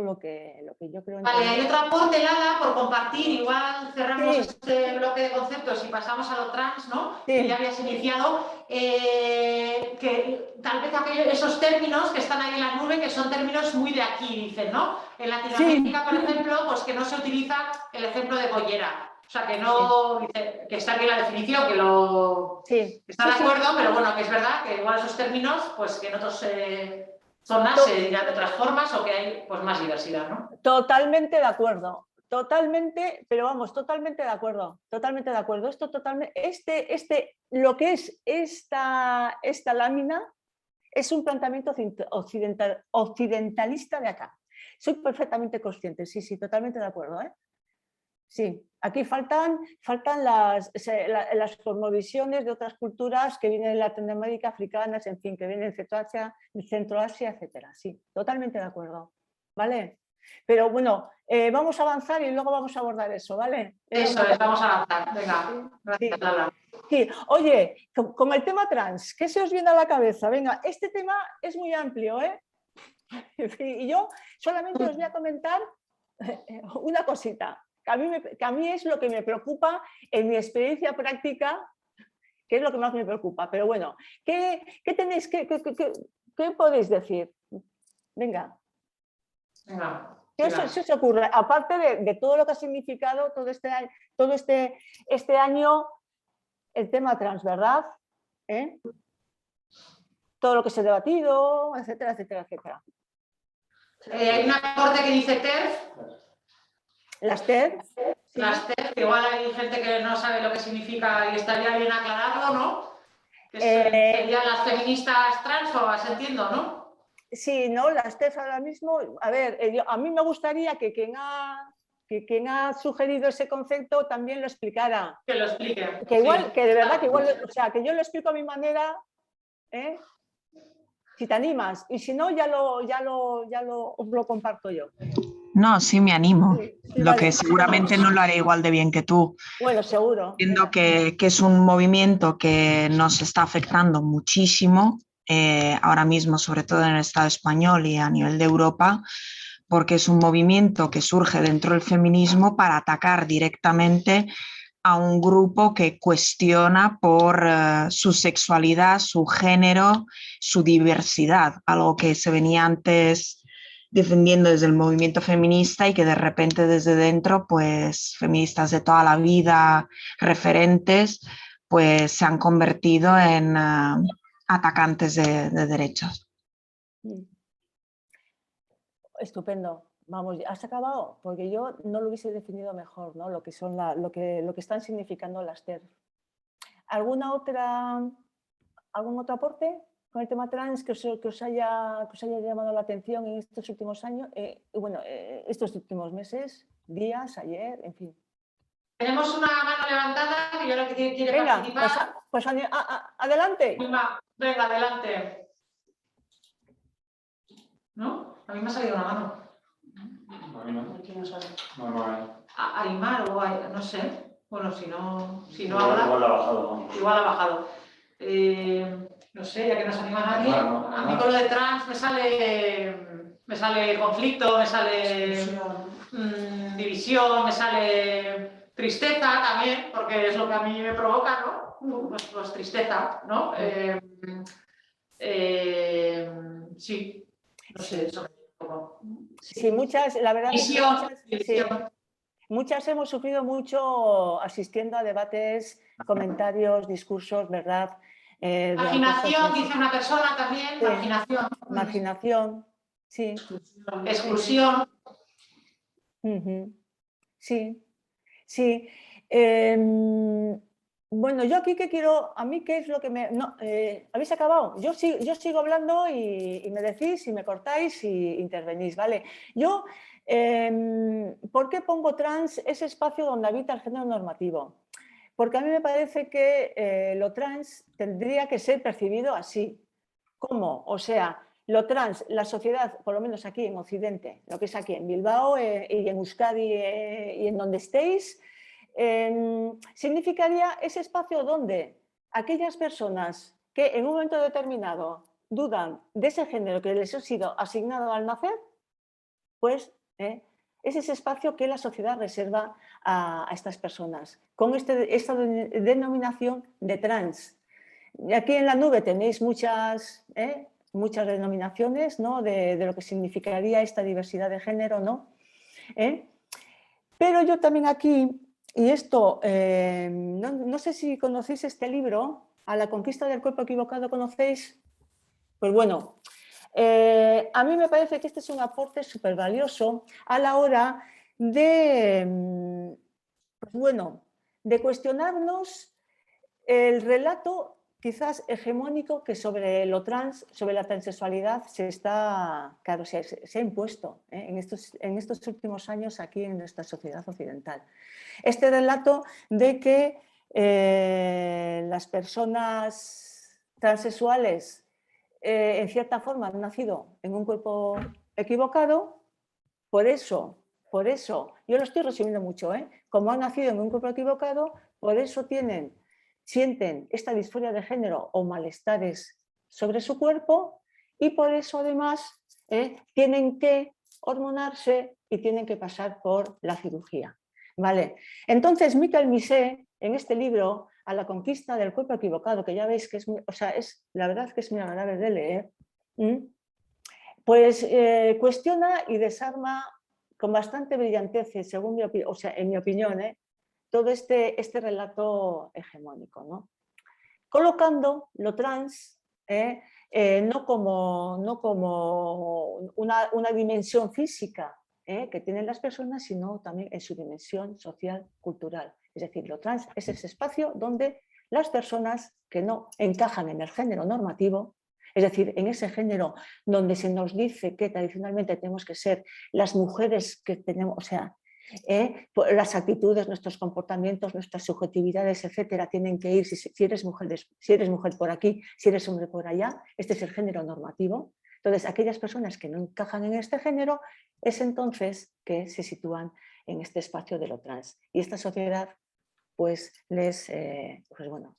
lo que yo creo entender. Vale, hay otro aporte, Lala, por compartir, igual cerramos este bloque de conceptos y pasamos a lo trans, ¿no? Sí. Que ya habías iniciado, que tal vez esos términos que están ahí en la nube, que son términos muy de aquí, dicen, ¿no? En Latinoamérica, por ejemplo, pues que no se utiliza el ejemplo de boyera. O sea, que no, que está aquí la definición, que está de acuerdo, pero bueno, que es verdad que igual esos términos, pues que en otros zonas se dirán de otras formas o que hay pues más diversidad, ¿no? Totalmente de acuerdo, totalmente, pero vamos, totalmente de acuerdo, Esto totalmente, lo que es esta lámina es un planteamiento occidentalista de acá. Soy perfectamente consciente, sí, totalmente de acuerdo, Sí. Aquí faltan las cosmovisiones de otras culturas que vienen de Latinoamérica, africanas, en fin, que vienen de Centro Asia, etcétera. Sí, totalmente de acuerdo. ¿Vale? Pero bueno, vamos a avanzar y luego vamos a abordar eso, ¿vale? Eso es, vamos a avanzar. Venga, gracias, Sí. Lala. Sí. Oye, con el tema trans, ¿qué se os viene a la cabeza? Venga, este tema es muy amplio, ¿eh? Y yo solamente os voy a comentar una cosita, que a mí es lo que me preocupa en mi experiencia práctica, que es lo que más me preocupa. Pero bueno, ¿qué tenéis, qué podéis decir? Venga. Venga. ¿Qué os ocurre? Aparte de todo lo que ha significado todo este año el tema trans, ¿verdad? ¿Eh? Todo lo que se ha debatido, etcétera, etcétera, etcétera. Hay una corte que dice TERF. Las TERF. Sí. Las TERF, que igual hay gente que no sabe lo que significa y estaría bien aclararlo, ¿no? Que serían las feministas transfobas, entiendo, ¿no? Sí, no, las TERF ahora mismo, a ver, a mí me gustaría que quien ha sugerido ese concepto también lo explicara. Que lo explique. Que igual, sí. Que de verdad, que igual, o sea, que yo lo explico a mi manera, ¿eh? Si te animas, y si no, os lo comparto yo. No, sí me animo. Sí, Lo vale. que seguramente no lo haré igual de bien que tú. Bueno, seguro. Entiendo que es un movimiento que nos está afectando muchísimo ahora mismo, sobre todo en el Estado español y a nivel de Europa, porque es un movimiento que surge dentro del feminismo para atacar directamente a un grupo que cuestiona por su sexualidad, su género, su diversidad, algo que se venía antes defendiendo desde el movimiento feminista y que de repente desde dentro, pues feministas de toda la vida, referentes, pues se han convertido en atacantes de derechos. Estupendo. Vamos, ¿has acabado? Porque yo no lo hubiese definido mejor, ¿no? Lo que están significando las TERF. ¿Algún otro aporte con el tema trans que os haya llamado la atención en estos últimos años? Estos últimos meses, días, ayer, en fin. Tenemos una mano levantada que yo creo que quiere participar. Pues adelante. Venga, adelante. ¿No? A mí me ha salido una mano. Aymar o no sé. Bueno, si no habla. Igual ha bajado. Igual ha bajado. No sé, ya que no se anima nadie. A mí con lo de trans me sale conflicto, me sale división, me sale tristeza también, porque es lo que a mí me provoca, ¿no? Pues tristeza, ¿no? Sí, no sé, eso. Sí, la verdad es que muchas hemos sufrido mucho asistiendo a debates, comentarios, discursos, ¿verdad? Marginación, dice una persona también, sí. Marginación. Marginación, sí. Exclusión. Sí, sí. Bueno, yo aquí que quiero, a mí qué es lo que me... No, ¿habéis acabado? Yo sigo hablando y me decís y me cortáis y intervenís, ¿vale? Yo, ¿por qué pongo trans ese espacio donde habita el género normativo? Porque a mí me parece que lo trans tendría que ser percibido así. ¿Cómo? O sea, lo trans, la sociedad, por lo menos aquí en Occidente, lo que es aquí en Bilbao y en Euskadi y en donde estéis, significaría ese espacio donde aquellas personas que en un momento determinado dudan de ese género que les ha sido asignado al nacer, pues es ese espacio que la sociedad reserva a estas personas, con esta denominación de trans. Aquí en la nube tenéis muchas denominaciones, ¿no? de lo que significaría esta diversidad de género, ¿no? Pero yo también aquí, y esto, no sé si conocéis este libro, A la conquista del cuerpo equivocado, ¿conocéis? Pues bueno, a mí me parece que este es un aporte súper valioso a la hora de, pues bueno, de cuestionarnos el relato quizás hegemónico que sobre lo trans, sobre la transexualidad se está, claro, se ha impuesto en estos últimos años aquí en nuestra sociedad occidental. Este relato de que las personas transexuales en cierta forma han nacido en un cuerpo equivocado, por eso, yo lo estoy resumiendo mucho, como han nacido en un cuerpo equivocado, por eso sienten esta disforia de género o malestares sobre su cuerpo y por eso además tienen que hormonarse y tienen que pasar por la cirugía. ¿Vale? Entonces, Miquel Misé, en este libro, A la conquista del cuerpo equivocado, que ya veis que la verdad que es muy agradable de leer, pues cuestiona y desarma con bastante brillantez, según en mi opinión, todo este relato hegemónico, ¿no? Colocando lo trans no como una dimensión física que tienen las personas, sino también en su dimensión social, cultural. Es decir, lo trans es ese espacio donde las personas que no encajan en el género normativo, es decir, en ese género donde se nos dice que tradicionalmente tenemos que ser las mujeres que tenemos, o sea, las actitudes, nuestros comportamientos, nuestras subjetividades, etcétera, tienen que ir, si eres mujer por aquí, si eres hombre por allá, este es el género normativo. Entonces, aquellas personas que no encajan en este género es entonces que se sitúan en este espacio de lo trans. Y esta sociedad, pues, pues bueno,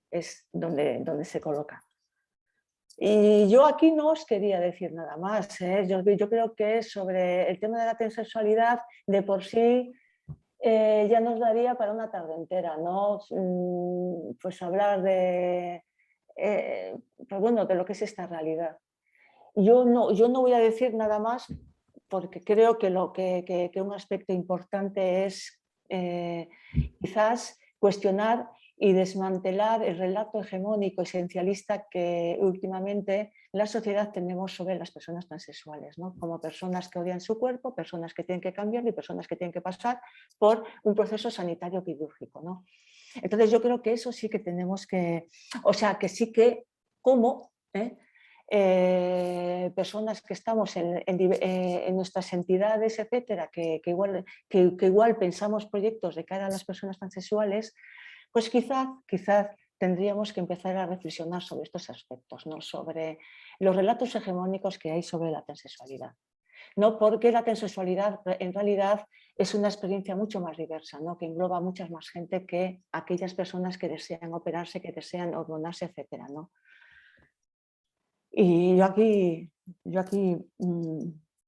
es donde se coloca. Y yo aquí no os quería decir nada más. Yo creo que sobre el tema de la transexualidad, de por sí, ya nos daría para una tarde entera, ¿no? Pues hablar pues bueno, de lo que es esta realidad. Yo no voy a decir nada más porque creo que un aspecto importante es quizás cuestionar y desmantelar el relato hegemónico esencialista que últimamente la sociedad tenemos sobre las personas transexuales, ¿no? Como personas que odian su cuerpo, personas que tienen que cambiar y personas que tienen que pasar por un proceso sanitario quirúrgico, ¿no? Entonces yo creo que eso sí que tenemos que, o sea, que sí que como personas que estamos en nuestras entidades, etcétera, que igual pensamos proyectos de cara a las personas transexuales, pues quizás tendríamos que empezar a reflexionar sobre estos aspectos, ¿no? Sobre los relatos hegemónicos que hay sobre la transexualidad. ¿No? Porque la transexualidad en realidad es una experiencia mucho más diversa, ¿no? Que engloba mucha más gente que aquellas personas que desean operarse, que desean hormonarse, etcétera, ¿no? Y yo aquí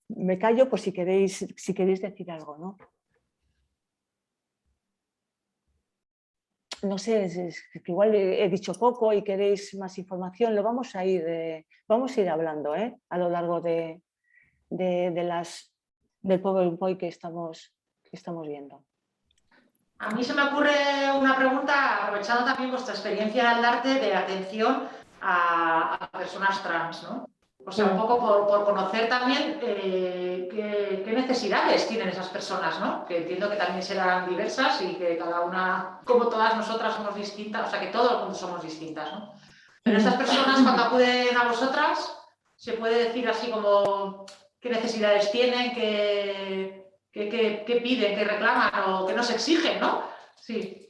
me callo por si queréis decir algo, ¿no? No sé, es que igual he dicho poco y queréis más información, lo vamos a ir hablando a lo largo del PowerPoint que estamos viendo. A mí se me ocurre una pregunta, aprovechando también vuestra experiencia en Aldarte de atención a personas trans, ¿no? O sea, un poco por conocer también qué necesidades tienen esas personas, ¿no? Que entiendo que también serán diversas y que cada una, como todas nosotras, somos distintas, o sea, que todo el mundo somos distintas, ¿no? Pero estas personas, cuando acuden a vosotras, se puede decir así como qué necesidades tienen, qué piden, qué reclaman o qué nos exigen, ¿no? Sí.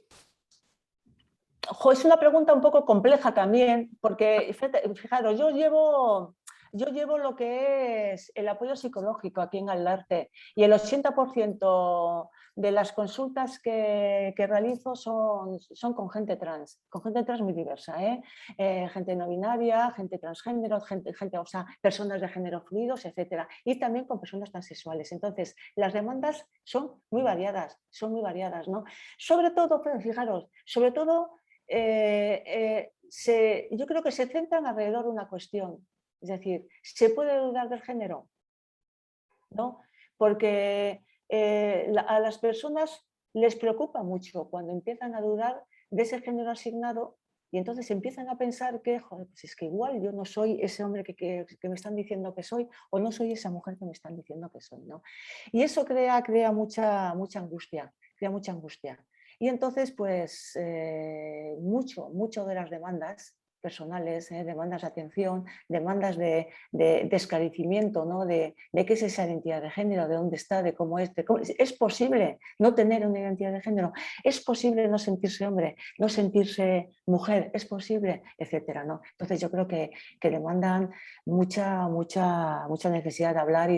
Es una pregunta un poco compleja también, porque fijaros, yo llevo lo que es el apoyo psicológico aquí en Aldarte y el 80% de las consultas que realizo son con gente trans muy diversa, gente no binaria, gente transgénero, o sea, personas de género fluidos, etcétera, y también con personas transexuales. Entonces, las demandas son muy variadas, ¿no? Sobre todo, fijaros, yo creo que se centran alrededor de una cuestión, es decir, ¿se puede dudar del género? ¿No? Porque a las personas les preocupa mucho cuando empiezan a dudar de ese género asignado y entonces empiezan a pensar que, joder, pues es que igual yo no soy ese hombre que me están diciendo que soy o no soy esa mujer que me están diciendo que soy, ¿no? Y eso crea mucha angustia, Y entonces, pues, mucho de las demandas personales, demandas de atención, demandas de esclarecimiento, ¿no? de qué es esa identidad de género, de dónde está, de cómo es. Es posible no tener una identidad de género, es posible no sentirse hombre, no sentirse mujer, es posible, etcétera, ¿no? Entonces yo creo que demandan mucha necesidad de hablar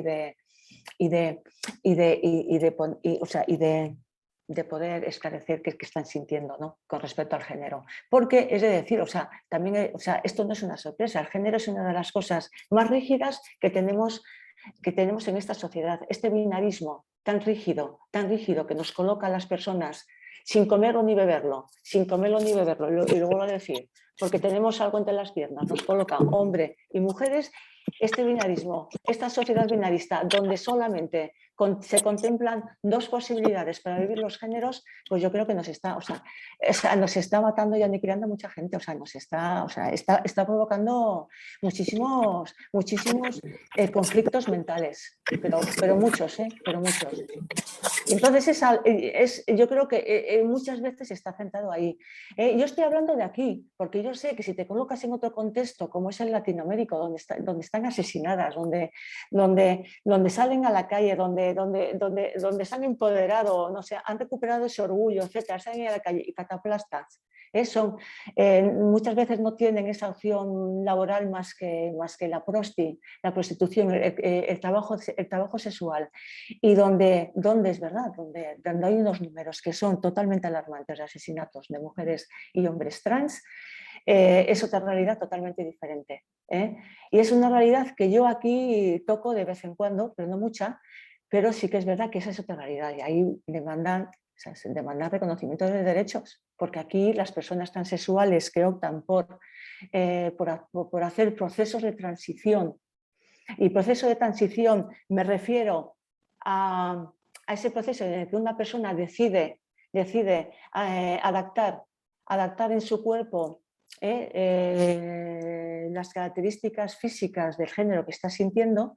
de poder esclarecer qué están sintiendo, ¿no? Con respecto al género. Porque es de decir, también, esto no es una sorpresa, el género es una de las cosas más rígidas que tenemos en esta sociedad, este binarismo tan rígido que nos coloca a las personas sin comerlo ni beberlo, y lo vuelvo a decir, porque tenemos algo entre las piernas, nos coloca hombre y mujeres. Este binarismo, esta sociedad binarista, donde solamente se contemplan dos posibilidades para vivir los géneros, pues yo creo que nos está matando y aniquilando a mucha gente, está provocando muchísimos conflictos mentales, pero muchos. Entonces yo creo que muchas veces está centrado ahí. Yo estoy hablando de aquí, porque yo sé que si te colocas en otro contexto, como es el Latinoamérica, donde están asesinadas, donde salen a la calle, donde se han empoderado, no sé, han recuperado ese orgullo, etcétera, salen a la calle y cataplastas. Muchas veces no tienen esa opción laboral más que la prostitución, el trabajo sexual, y donde es verdad, donde hay unos números que son totalmente alarmantes de asesinatos de mujeres y hombres trans, es otra realidad totalmente diferente. Y es una realidad que yo aquí toco de vez en cuando, pero no mucha, pero sí que es verdad que esa es otra realidad y ahí demandan reconocimiento de derechos, porque aquí las personas transexuales que optan por hacer procesos de transición, y proceso de transición me refiero a ese proceso en el que una persona decide adaptar en su cuerpo las características físicas del género que está sintiendo.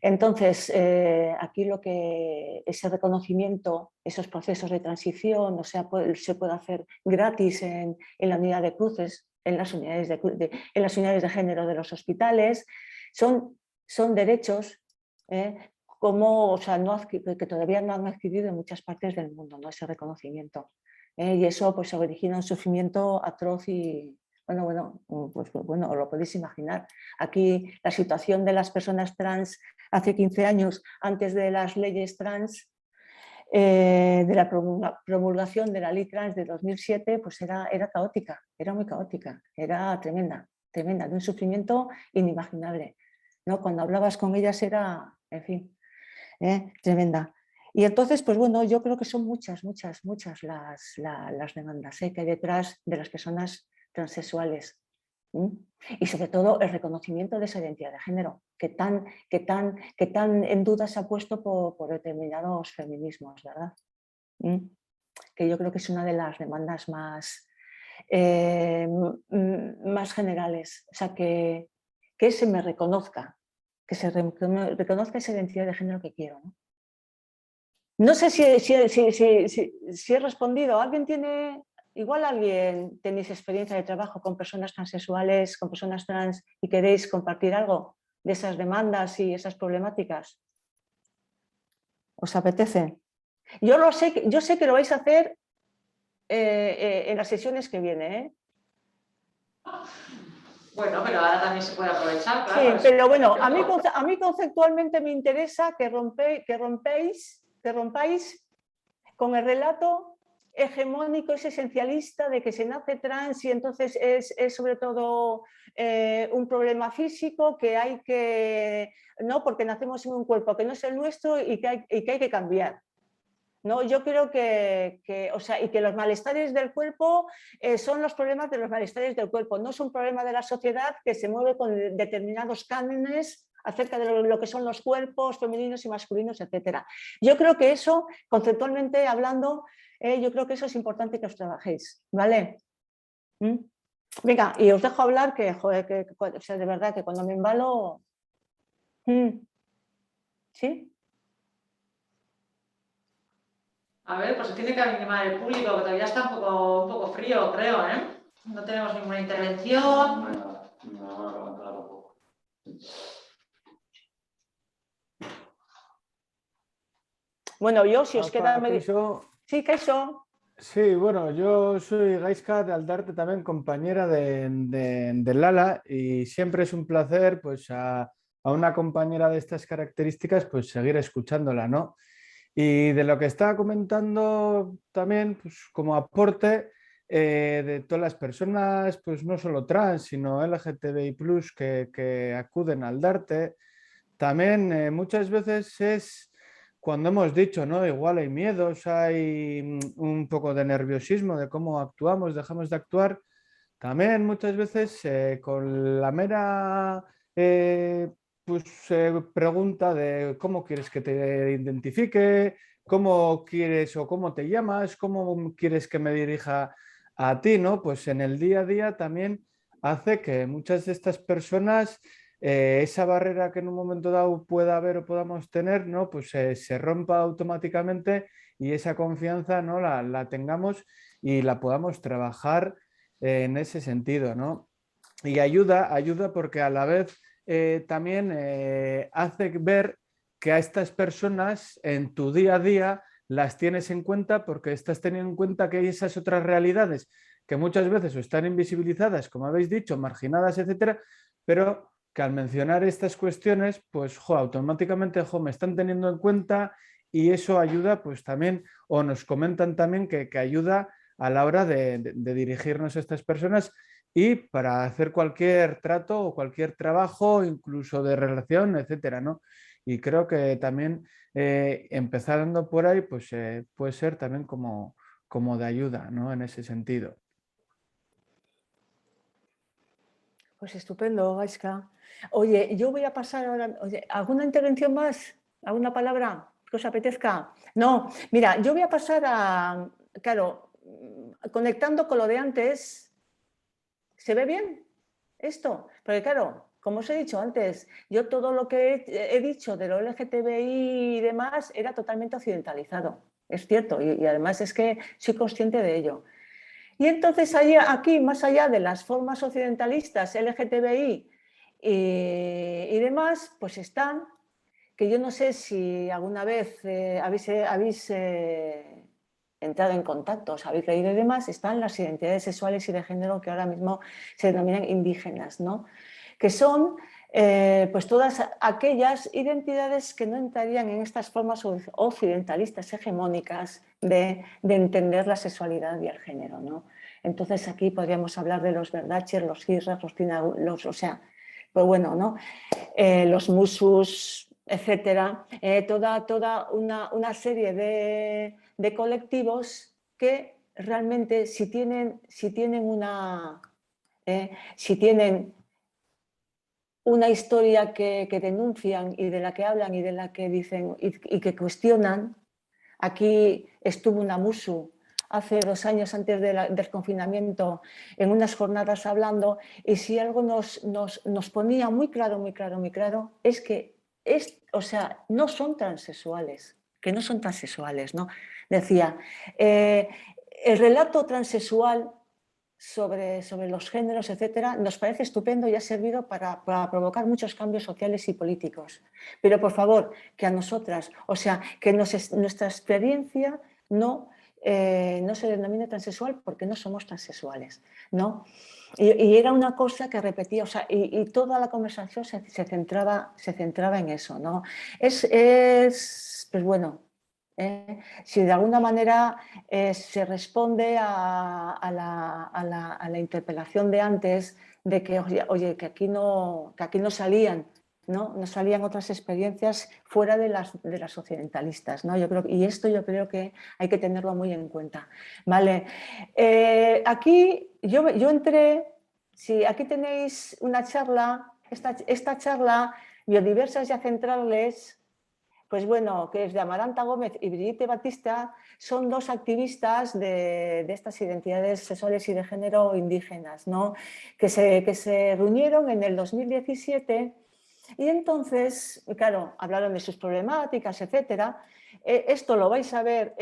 Entonces, aquí lo que ese reconocimiento, esos procesos de transición, se puede hacer gratis en la unidad de cruces, en las unidades de género de los hospitales. Son derechos que todavía no han adquirido en muchas partes del mundo, ¿no? Ese reconocimiento. Y eso pues origina un sufrimiento atroz y os lo podéis imaginar. Aquí la situación de las personas trans hace 15 años, antes de las leyes trans, de la promulgación de la ley trans de 2007, pues era caótica, era muy caótica, era tremenda, de un sufrimiento inimaginable, ¿no? Cuando hablabas con ellas era, en fin, tremenda. Y entonces, pues bueno, yo creo que son muchas las demandas que hay detrás de las personas transexuales. Y sobre todo el reconocimiento de esa identidad de género, que tan en duda se ha puesto por determinados feminismos, ¿verdad? Que yo creo que es una de las demandas más generales. O sea, que se me reconozca, que se reconozca esa identidad de género que quiero, ¿no? No sé si he respondido. Igual alguien tenéis experiencia de trabajo con personas transexuales, con personas trans y queréis compartir algo de esas demandas y esas problemáticas. ¿Os apetece? Yo sé que lo vais a hacer en las sesiones que vienen. Bueno, pero ahora también se puede aprovechar, claro. Sí, pero bueno, a mí conceptualmente me interesa que rompáis con el relato hegemónico, es esencialista de que se nace trans y entonces es sobre todo un problema físico que hay que, ¿no? Porque nacemos en un cuerpo que no es el nuestro y que hay que cambiar. ¿No? Yo creo que los malestares del cuerpo son los problemas de los malestares del cuerpo, no es un problema de la sociedad que se mueve con determinados cánones acerca de lo que son los cuerpos femeninos y masculinos, etc. Yo creo que eso, conceptualmente hablando, yo creo que eso es importante que os trabajéis, ¿vale? Venga, y os dejo hablar que, joder, de verdad que cuando me embalo... ¿Sí? A ver, pues se tiene que animar el público, que todavía está un poco frío, creo, ¿eh? No tenemos ninguna intervención. Bueno, yo, si os queda... Kaixo. Sí, Kaixo. Sí, bueno, yo soy Gaizka de Aldarte, también compañera de Lala, y siempre es un placer, pues, a una compañera de estas características, pues, seguir escuchándola, ¿no? Y de lo que estaba comentando también, pues, como aporte de todas las personas, pues, no solo trans, sino LGTBI+, que acuden al Aldarte, también muchas veces es... Cuando hemos dicho, ¿no? Igual hay miedos, hay un poco de nerviosismo de cómo actuamos, dejamos de actuar. También muchas veces con la mera pues, pregunta de cómo quieres que te identifique, cómo quieres o cómo te llamas, cómo quieres que me dirija a ti, ¿no? Pues en el día a día también hace que muchas de estas personas esa barrera que en un momento dado pueda haber o podamos tener, ¿no? Pues se rompa automáticamente y esa confianza, ¿no? la tengamos y la podamos trabajar en ese sentido, ¿no? Y ayuda porque a la vez también hace ver que a estas personas en tu día a día las tienes en cuenta porque estás teniendo en cuenta que hay esas otras realidades que muchas veces o están invisibilizadas, como habéis dicho, marginadas, etcétera, pero que al mencionar estas cuestiones, pues automáticamente me están teniendo en cuenta y eso ayuda pues también, o nos comentan también que ayuda a la hora de dirigirnos a estas personas y para hacer cualquier trato o cualquier trabajo, incluso de relación, etcétera, ¿no? Y creo que también empezando por ahí, pues puede ser también como de ayuda, ¿no? En ese sentido. Pues estupendo, Gaizka. Oye, yo voy a pasar ahora... Oye, ¿alguna intervención más? ¿Alguna palabra que os apetezca? No, mira, yo voy a pasar a... Claro, conectando con lo de antes, ¿se ve bien esto? Porque claro, como os he dicho antes, yo todo lo que he dicho de lo LGTBI y demás era totalmente occidentalizado. Es cierto, y además es que soy consciente de ello. Y entonces aquí, más allá de las formas occidentalistas, LGTBI y demás, pues están, que yo no sé si alguna vez habéis entrado en contacto, os habéis leído y demás, están las identidades sexuales y de género que ahora mismo se denominan indígenas, ¿no? Que son pues todas aquellas identidades que no entrarían en estas formas occidentalistas hegemónicas de entender la sexualidad y el género, ¿no? Entonces aquí podríamos hablar de los verdachers, los cisras, o sea, pues bueno, ¿no? Los musus, etcétera, toda una serie de colectivos que realmente si tienen una historia que denuncian y de la que hablan y de la que dicen y que cuestionan. Aquí estuvo una musu hace 2 años antes del confinamiento en unas jornadas hablando, y si algo nos ponía muy claro, es que no son transexuales, ¿no? Decía, el relato transexual sobre los géneros, etcétera, nos parece estupendo y ha servido para provocar muchos cambios sociales y políticos. Pero, por favor, que a nosotras, que nuestra experiencia no se denomine transexual porque no somos transexuales, ¿no? Y era una cosa que repetía, y toda la conversación se centraba en eso, ¿no? Pues bueno, si de alguna manera se responde a la interpelación de antes de que, oye, que aquí no salían, ¿no? No salían otras experiencias fuera de las occidentalistas, ¿no? Y esto yo creo que hay que tenerlo muy en cuenta. Vale. Aquí yo entré, si aquí tenéis una charla, esta charla, biodiversas y acentrales, pues bueno, que es de Amaranta Gómez y Brigitte Batista, son 2 activistas de estas identidades sexuales y de género indígenas, ¿no? que se reunieron en el 2017 y entonces, claro, hablaron de sus problemáticas, etcétera, esto lo vais a ver.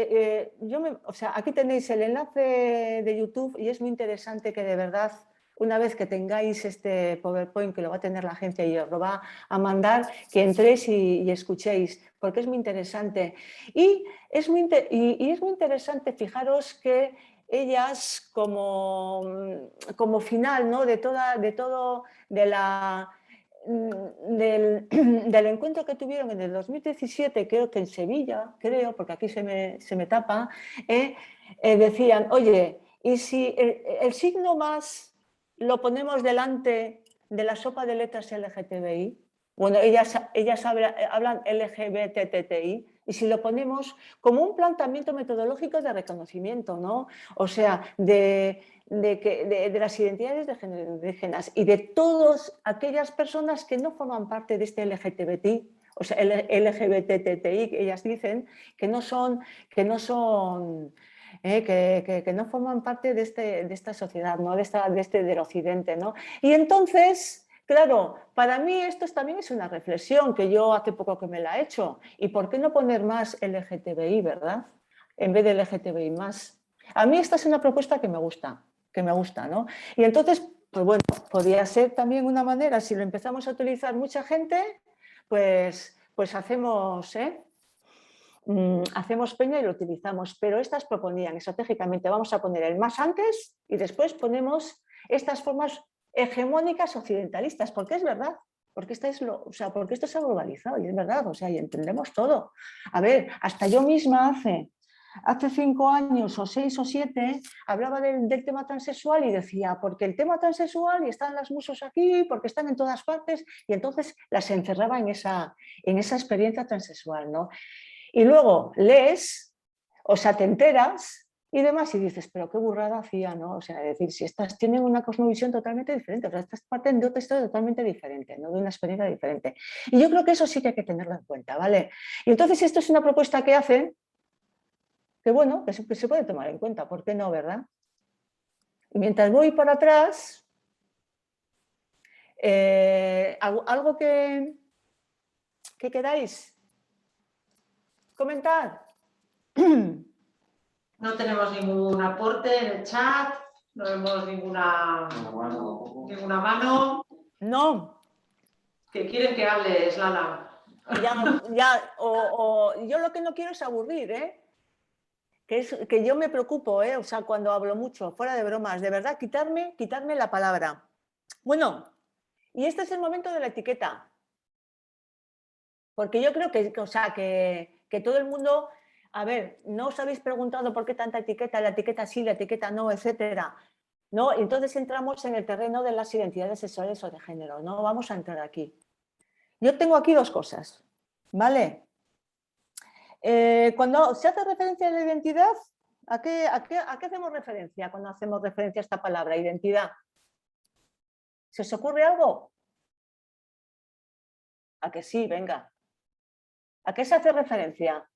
O sea, aquí tenéis el enlace de YouTube y es muy interesante que de verdad, una vez que tengáis este PowerPoint, que lo va a tener la gente y os lo va a mandar, que entréis y escuchéis, porque es muy interesante. Y es muy interesante, fijaros que ellas como final, ¿no? del encuentro que tuvieron en el 2017, creo que en Sevilla, porque aquí se me tapa, decían, oye, ¿y si el signo más lo ponemos delante de la sopa de letras LGTBI? Bueno, ellas hablan LGBTTI, y si lo ponemos como un planteamiento metodológico de reconocimiento, ¿no? O sea, de las identidades de género indígenas y de todas aquellas personas que no forman parte de este LGTBI, o sea, LGBTTI, ellas dicen que no forman parte de esta sociedad, ¿no? del occidente, ¿no? Y entonces, claro, para mí esto también es una reflexión que yo hace poco que me la he hecho. ¿Y por qué no poner más LGTBI, verdad? En vez de LGTBI más. A mí esta es una propuesta que me gusta, ¿no? Y entonces, pues bueno, podría ser también una manera, si lo empezamos a utilizar mucha gente, pues hacemos, hacemos peña y lo utilizamos, pero estas proponían estratégicamente, vamos a poner el más antes y después ponemos estas formas hegemónicas occidentalistas, porque es verdad, porque esto se ha globalizado y es verdad, o sea, y entendemos todo. A ver, hasta yo misma hace 5 años o 6 o 7 hablaba del tema transexual y decía, porque el tema transexual y están las musos aquí, porque están en todas partes, y entonces las encerraba en esa experiencia transexual, ¿no? Y luego lees, o sea, te enteras y demás y dices, pero qué burrada hacía, ¿no? O sea, es decir, si estas tienen una cosmovisión totalmente diferente, o sea, estas parten de otra historia totalmente diferente, ¿no? De una experiencia diferente. Y yo creo que eso sí que hay que tenerlo en cuenta, ¿vale? Y entonces esto es una propuesta que hacen, que bueno, que se puede tomar en cuenta, ¿por qué no, verdad? Y mientras voy para atrás, algo que queráis comentar. No tenemos ningún aporte en el chat, no vemos ninguna mano. No. ¿Qué quieren que hables, Lala? Yo lo que no quiero es aburrir, ¿eh? Que yo me preocupo, o sea, cuando hablo mucho, fuera de bromas, de verdad, quitarme la palabra. Bueno, y este es el momento de la etiqueta. Porque yo creo que todo el mundo, a ver, no os habéis preguntado por qué tanta etiqueta, la etiqueta sí, la etiqueta no, etcétera. ¿No? Entonces entramos en el terreno de las identidades sexuales o de género, ¿no? Vamos a entrar aquí. Yo tengo aquí 2 cosas, ¿vale? Cuando se hace referencia a la identidad, ¿a qué hacemos referencia cuando hacemos referencia a esta palabra, identidad? ¿Se os ocurre algo? ¿A que sí? Venga. ¿A qué se hace referencia?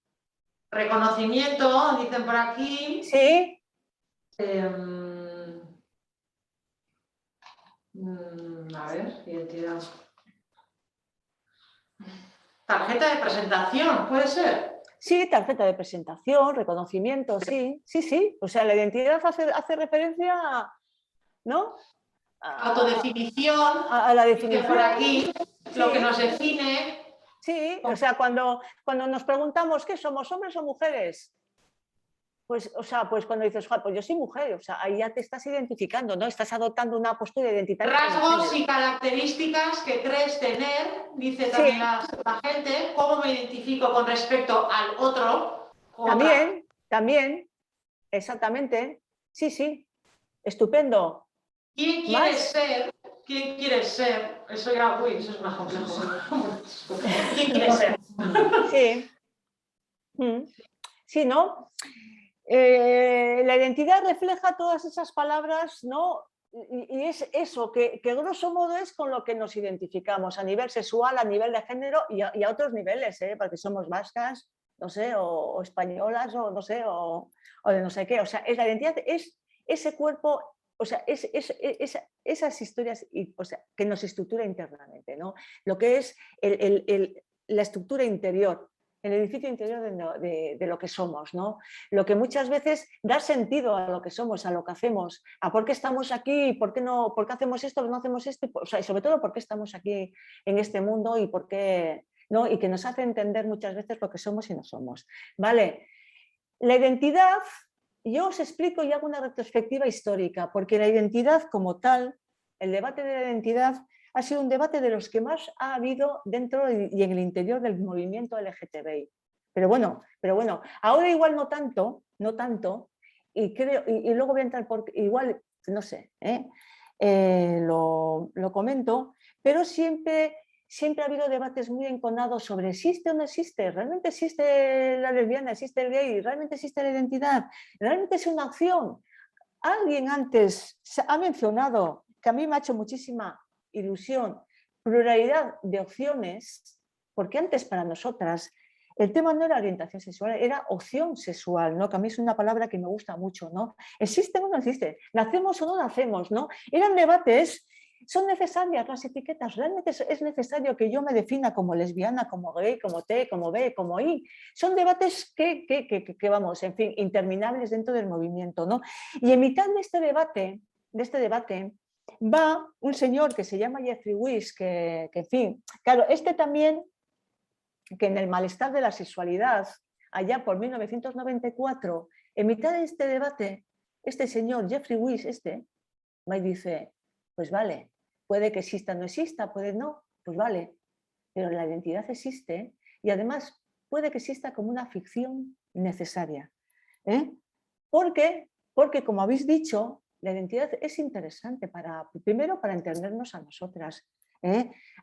Reconocimiento, dicen por aquí. Sí. A ver, identidad. Tarjeta de presentación, ¿puede ser? Sí, tarjeta de presentación, reconocimiento, sí. O sea, la identidad hace referencia, ¿no? Autodefinición. A la definición. Por aquí, sí. Lo que nos define. Sí, o sea, cuando nos preguntamos ¿qué somos, hombres o mujeres? Pues cuando dices, pues yo soy mujer, o sea, ahí ya te estás identificando, ¿no? Estás adoptando una postura identitaria. Rasgos y características que crees tener, dice también la gente, ¿cómo me identifico con respecto al otro? También, exactamente. Sí, estupendo. ¿Quién quieres ser? ¿Quién quieres ser? Eso ya, eso es más complejo. ¿Quién quieres ser? Sí, ¿no? La identidad refleja todas esas palabras, ¿no? Y es eso, que grosso modo es con lo que nos identificamos a nivel sexual, a nivel de género y a otros niveles, porque somos vascas, no sé, o españolas, o no sé, o de no sé qué. O sea, la identidad es ese cuerpo, o sea, esas historias, o sea, que nos estructura internamente, ¿no? Lo que es la estructura interior el edificio interior de lo que somos, ¿no? Lo que muchas veces da sentido a lo que somos, a lo que hacemos, a por qué estamos aquí, por qué hacemos esto, no hacemos esto, o sea, y sobre todo por qué estamos aquí en este mundo y por qué, ¿no? Y que nos hace entender muchas veces lo que somos y no somos. ¿Vale? La identidad, yo os explico y hago una retrospectiva histórica, porque la identidad como tal, el debate de la identidad ha sido un debate de los que más ha habido dentro y en el interior del movimiento LGTBI. Pero bueno, ahora igual no tanto, y luego voy a entrar por, igual, no sé, lo comento, pero siempre ha habido debates muy enconados sobre existe o no existe, realmente existe la lesbiana, existe el gay, realmente existe la identidad, realmente es una opción. Alguien antes ha mencionado, que a mí me ha hecho muchísima ilusión, pluralidad de opciones, porque antes para nosotras el tema no era orientación sexual, era opción sexual, ¿no? Que a mí es una palabra que me gusta mucho, ¿no? ¿Existe o no existe? ¿Nacemos o no nacemos? ¿No? Eran debates. ¿Son necesarias las etiquetas? ¿Realmente es necesario que yo me defina como lesbiana, como gay, como T, como B, como I? Son debates que vamos, en fin, interminables dentro del movimiento, ¿no? Y en mitad de este debate, va un señor que se llama Jeffrey Weiss, que en fin, claro, también, que en el malestar de la sexualidad, allá por 1994, en mitad de este debate, este señor Jeffrey Weiss, va y dice, pues vale, puede que exista o no exista, puede no, pues vale, pero la identidad existe y además puede que exista como una ficción necesaria. Porque, como habéis dicho, la identidad es interesante primero para entendernos a nosotras.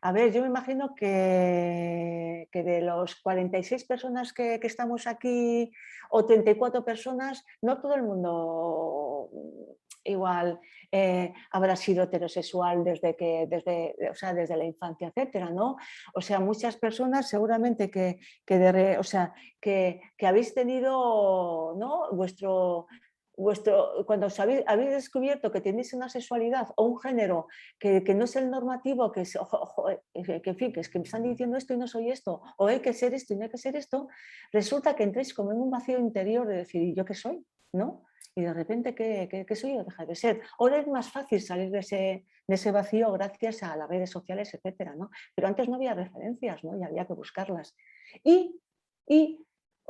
A ver, yo me imagino que de los 46 personas que estamos aquí, o 34 personas, no todo el mundo igual habrá sido heterosexual desde la infancia, etcétera, ¿no? O sea, muchas personas seguramente que habéis tenido, ¿no? Cuando habéis descubierto que tenéis una sexualidad o un género que no es el normativo, que en fin, que es que me están diciendo esto y no soy esto, o hay que ser esto y no hay que ser esto, resulta que entréis como en un vacío interior de decir, ¿y yo qué soy? ¿No? Y de repente, ¿qué soy o dejar de ser? Ahora es más fácil salir de ese vacío gracias a las redes sociales, etcétera, ¿no? Pero antes no había referencias, ¿no? Y había que buscarlas.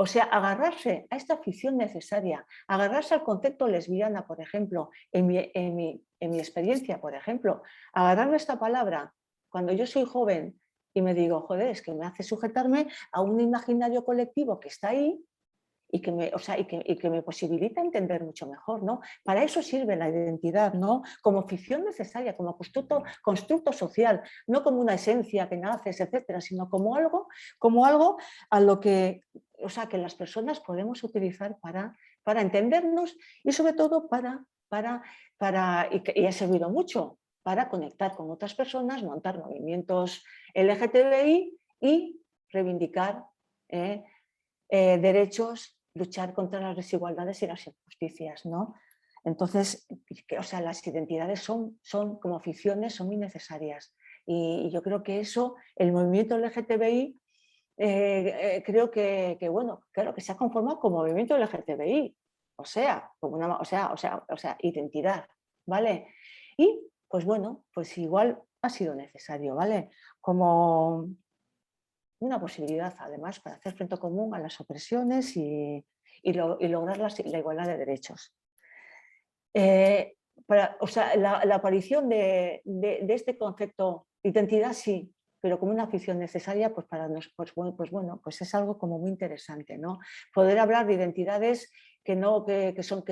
O sea, agarrarse a esta ficción necesaria, agarrarse al concepto lesbiana, por ejemplo, en mi experiencia, por ejemplo, agarrarme esta palabra cuando yo soy joven y me digo, joder, es que me hace sujetarme a un imaginario colectivo que está ahí y que me posibilita entender mucho mejor, ¿no? Para eso sirve la identidad, ¿no? Como ficción necesaria, como constructo social, no como una esencia que naces, etcétera, sino como algo a lo que, que las personas podemos utilizar para entendernos y sobre todo y ha servido mucho para conectar con otras personas, montar movimientos LGTBI y reivindicar derechos, luchar contra las desigualdades y las injusticias, ¿no? Entonces, las identidades son como ficciones, son muy necesarias. Y yo creo que eso, el movimiento LGTBI, creo que bueno, claro, que se ha conformado como movimiento LGTBI, identidad, ¿vale? Y, pues bueno, pues igual ha sido necesario, ¿vale? Como una posibilidad, además, para hacer frente común a las opresiones y lograr la igualdad de derechos. La aparición de este concepto de identidad, sí, pero como una ficción necesaria, pues para nosotros, pues es algo como muy interesante, ¿no? Poder hablar de identidades que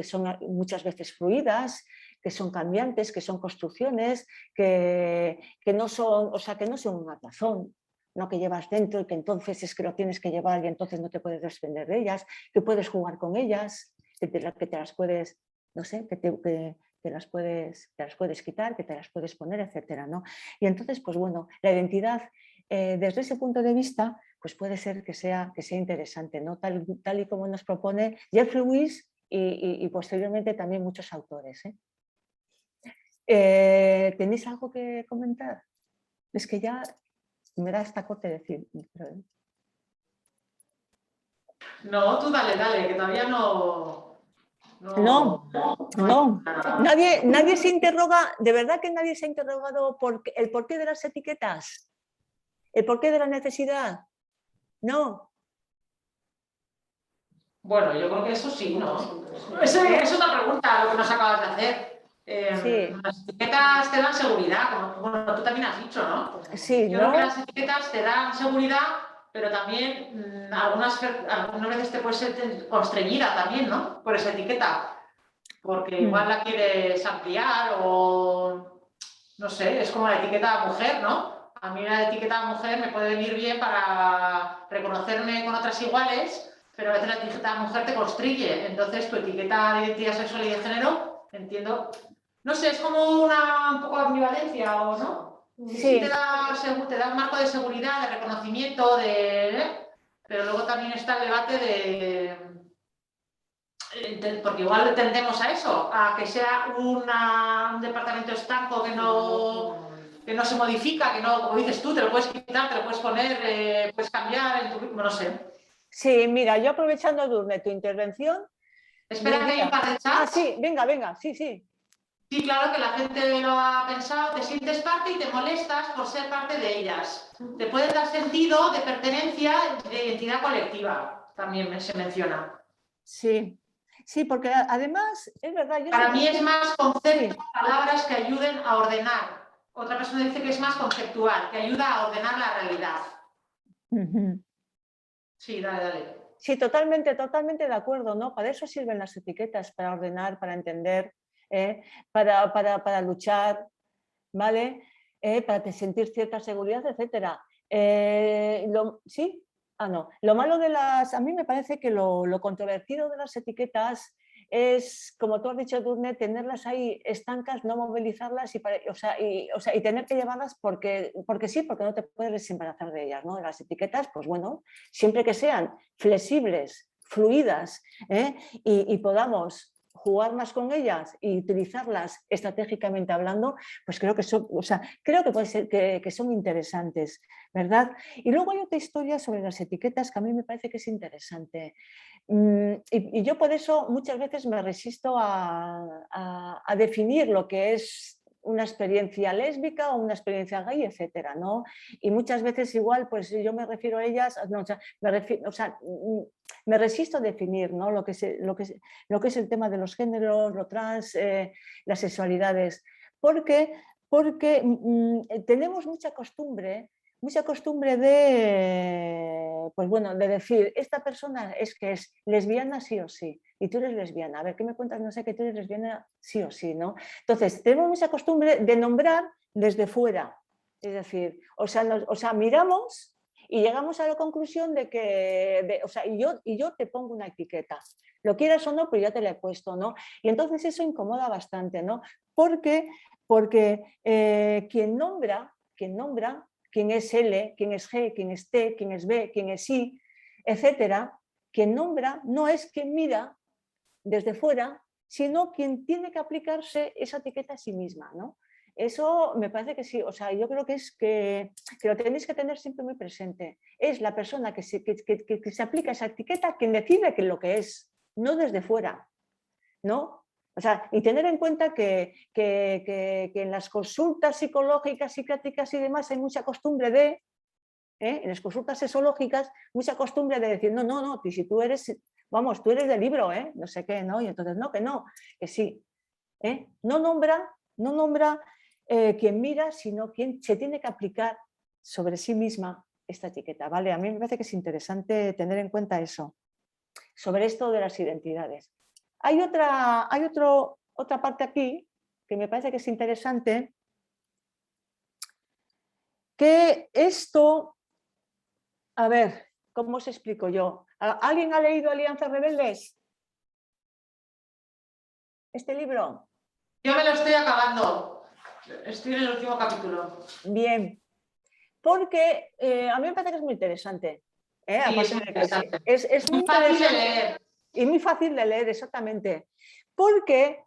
son muchas veces fluidas, que son cambiantes, que son construcciones, que no son un atazón, ¿no? Que llevas dentro y que entonces es que lo tienes que llevar y entonces no te puedes desprender de ellas, que puedes jugar con ellas, que te las puedes, no sé, que te las puedes quitar, que te las puedes poner, etcétera, ¿no? Y entonces, pues bueno, la identidad desde ese punto de vista, pues puede ser que sea interesante, ¿no? Tal y como nos propone Jeffrey Weiss y posteriormente también muchos autores. ¿Tenéis algo que comentar? Es que ya me da hasta corte decir. No, tú dale, que todavía no. No. Nadie se interroga, de verdad que nadie se ha interrogado el porqué de las etiquetas, el porqué de la necesidad. No. Bueno, yo creo que eso sí, ¿no? Es otra pregunta lo que nos acabas de hacer. Sí. Las etiquetas te dan seguridad, como bueno, tú también has dicho, ¿no? Sí, yo ¿no? creo que las etiquetas te dan seguridad, pero también algunas veces te puedes ser constreñida también, ¿no? Por esa etiqueta. Porque igual la quieres ampliar o no sé, es como la etiqueta mujer, ¿no? A mí la etiqueta mujer me puede venir bien para reconocerme con otras iguales, pero a veces la etiqueta mujer te constriñe. Entonces tu etiqueta de identidad sexual y de género, entiendo, no sé, es como un poco de ambivalencia, ¿o no? Sí te da un marco de seguridad, de reconocimiento, pero luego también está el debate porque igual tendemos a eso, a que sea un departamento estanco que no se modifica, que no, como dices tú, te lo puedes quitar, te lo puedes poner, puedes cambiar, no sé. Sí, mira, yo aprovechando, Durne, tu intervención... Espera que hay un par de chats. Ah, sí, venga, sí. Sí, claro que la gente lo ha pensado, te sientes parte y te molestas por ser parte de ellas. Te puede dar sentido de pertenencia, de identidad colectiva, también se menciona. Sí, porque además, es verdad... Para mí es más concepto, palabras que ayuden a ordenar. Otra persona dice que es más conceptual, que ayuda a ordenar la realidad. Sí, dale. Sí, totalmente de acuerdo, ¿no? Para eso sirven las etiquetas, para ordenar, para entender, para luchar, ¿vale? Para sentir cierta seguridad, etcétera. ¿Sí? No. Lo malo de a mí me parece que lo controvertido de las etiquetas es, como tú has dicho, Durne, tenerlas ahí estancas, no movilizarlas y tener que llevarlas porque sí, porque no te puedes desembarazar de ellas, ¿no? Las etiquetas, pues bueno, siempre que sean flexibles, fluidas, y podamos jugar más con ellas y utilizarlas estratégicamente hablando, pues creo que puede ser que son interesantes, ¿verdad? Y luego hay otra historia sobre las etiquetas que a mí me parece que es interesante. Y yo por eso muchas veces me resisto a definir lo que es una experiencia lésbica o una experiencia gay, etcétera, ¿no? Y muchas veces igual, pues yo me refiero a ellas, me resisto a definir, ¿no? lo que es el tema de los géneros, lo trans, las sexualidades, porque tenemos mucha costumbre de, pues bueno, de decir, esta persona es lesbiana sí o sí, y tú eres lesbiana, a ver, ¿qué me cuentas? No sé, que tú eres lesbiana sí o sí, ¿no? Entonces, tenemos mucha costumbre de nombrar desde fuera, es decir, miramos y llegamos a la conclusión de que, y yo te pongo una etiqueta, lo quieras o no, pero ya te la he puesto, ¿no? Y entonces eso incomoda bastante, ¿no? Porque quien nombra, quién es L, quién es G, quién es T, quién es B, quién es I, etcétera, quien nombra no es quien mira desde fuera, sino quien tiene que aplicarse esa etiqueta a sí misma, ¿no? Eso me parece que sí, yo creo que lo tenéis que tener siempre muy presente. Es la persona que se aplica esa etiqueta quien decide que lo que es, no desde fuera, ¿no? Y tener en cuenta que en las consultas psicológicas, psiquiátricas y demás hay mucha costumbre en las consultas sexológicas, mucha costumbre de decir, no, si tú eres, vamos, tú eres del libro, no sé qué, ¿no? Y entonces, que sí. No nombra quien mira, sino quien se tiene que aplicar sobre sí misma esta etiqueta, ¿vale? A mí me parece que es interesante tener en cuenta eso, sobre esto de las identidades. Hay otra parte aquí que me parece que es interesante, que esto, a ver, ¿cómo os explico yo? ¿Alguien ha leído Alianzas Rebeldes? ¿Este libro? Yo me lo estoy acabando. Estoy en el último capítulo. Bien. Porque a mí me parece que es muy interesante. Sí, es muy interesante. Es muy fácil interesante de leer. Y muy fácil de leer, porque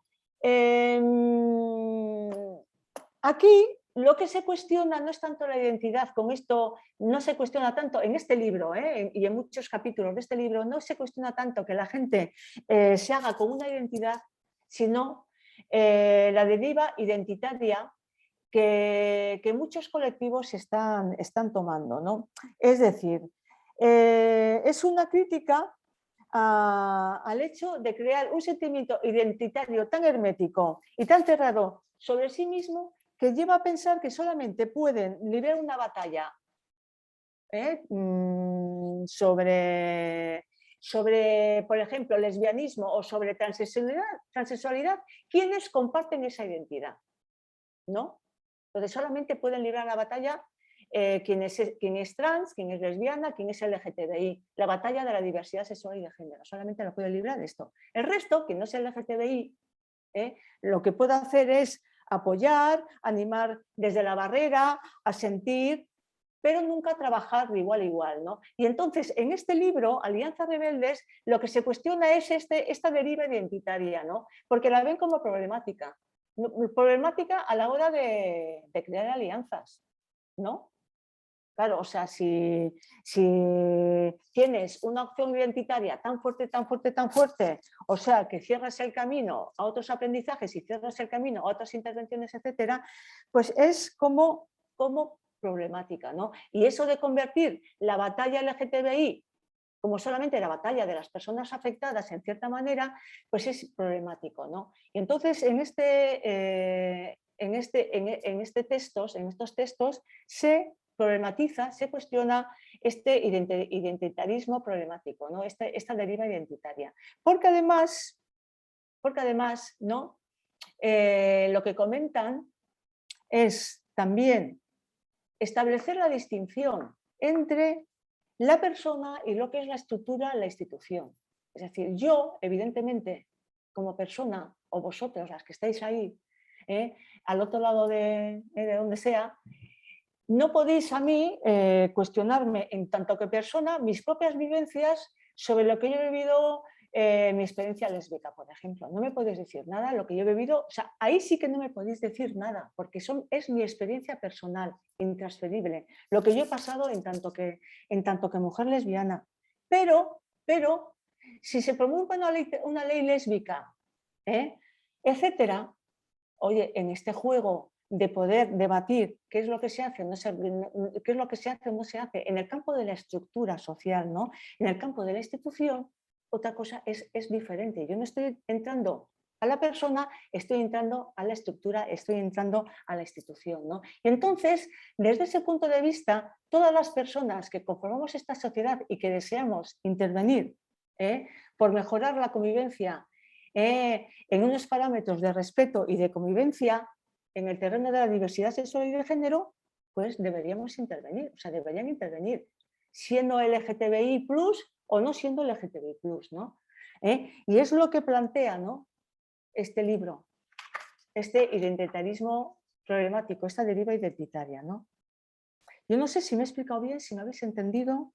aquí lo que se cuestiona no es tanto la identidad, con esto no se cuestiona tanto en este libro y en muchos capítulos de este libro, no se cuestiona tanto que la gente se haga con una identidad, sino la deriva identitaria que muchos colectivos están tomando, ¿no? Es decir, es una crítica al hecho de crear un sentimiento identitario tan hermético y tan cerrado sobre sí mismo que lleva a pensar que solamente pueden librar una batalla sobre, por ejemplo, lesbianismo o sobre transexualidad, quienes comparten esa identidad, ¿no? Entonces solamente pueden librar la batalla quien es trans, quien es lesbiana, quien es LGTBI, la batalla de la diversidad sexual y de género, solamente lo puede librar esto. El resto, quien no es LGTBI, lo que puede hacer es apoyar, animar desde la barrera, a sentir, pero nunca trabajar de igual a igual, ¿no? Y entonces, en este libro, Alianzas Rebeldes, lo que se cuestiona es esta deriva identitaria, ¿no? Porque la ven como problemática a la hora de crear alianzas, ¿no? Claro, o sea, si tienes una opción identitaria tan fuerte, tan fuerte, tan fuerte, o sea, que cierras el camino a otros aprendizajes y cierras el camino a otras intervenciones, etcétera, pues es como problemática, ¿no? Y eso de convertir la batalla LGTBI como solamente la batalla de las personas afectadas en cierta manera, pues es problemático, ¿no? Y entonces en estos textos se problematiza, se cuestiona este identitarismo problemático, ¿no? Esta deriva identitaria. Porque además ¿no? Lo que comentan es también establecer la distinción entre la persona y lo que es la estructura, la institución. Es decir, yo, evidentemente, como persona, o vosotros, las que estáis ahí, al otro lado de donde sea, no podéis a mí cuestionarme en tanto que persona mis propias vivencias sobre lo que yo he vivido, mi experiencia lésbica, por ejemplo. No me podéis decir nada, lo que yo he vivido, o sea, ahí sí que no me podéis decir nada, porque es mi experiencia personal, intransferible, lo que yo he pasado en tanto que mujer lesbiana. Pero si se promulga una ley lésbica, etcétera, oye, en este juego de poder debatir qué es lo que se hace, no se hace en el campo de la estructura social, ¿no? En el campo de la institución, otra cosa es diferente. Yo no estoy entrando a la persona, estoy entrando a la estructura, estoy entrando a la institución, ¿no? Y entonces, desde ese punto de vista, todas las personas que conformamos esta sociedad y que deseamos intervenir por mejorar la convivencia en unos parámetros de respeto y de convivencia en el terreno de la diversidad sexual y de género, pues deberíamos intervenir, o sea, deberían intervenir, siendo LGTBI+, o no siendo LGTBI+, ¿no? Y es lo que plantea, ¿no?, este libro, este identitarismo problemático, esta deriva identitaria, ¿no? Yo no sé si me he explicado bien, si me habéis entendido.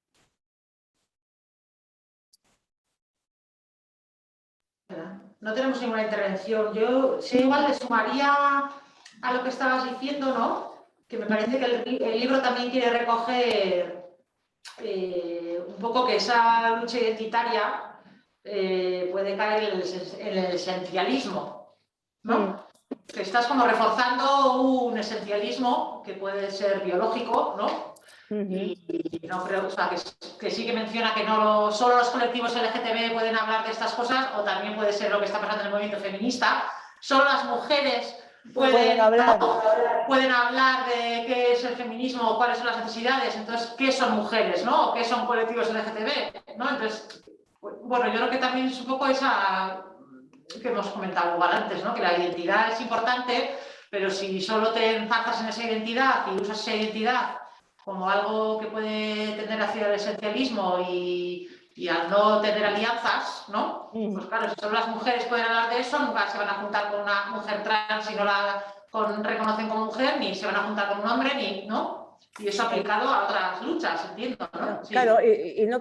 No tenemos ninguna intervención. Yo sí, igual le sumaría a lo que estabas diciendo, ¿no? Que me parece que el libro también quiere recoger un poco que esa lucha identitaria puede caer en el esencialismo, ¿no? Que estás como reforzando un esencialismo que puede ser biológico, ¿no? Y no creo, o sea, que sí que menciona que no solo los colectivos LGTB pueden hablar de estas cosas, o también puede ser lo que está pasando en el movimiento feminista. Solo las mujeres pueden hablar de qué es el feminismo o cuáles son las necesidades. Entonces, ¿qué son mujeres, no? ¿O qué son colectivos LGTB, ¿no? Entonces, bueno, yo creo que también es un poco esa que hemos comentado igual antes, ¿no? Que la identidad es importante, pero si solo te enzarzas en esa identidad y usas esa identidad como algo que puede tender hacia el esencialismo y al no tener alianzas, ¿no? Pues claro, si solo las mujeres pueden hablar de eso, nunca se van a juntar con una mujer trans si no la reconocen como mujer, ni se van a juntar con un hombre, ni, ¿no? Y eso aplicado a otras luchas, entiendo, ¿no? Sí. Claro, y no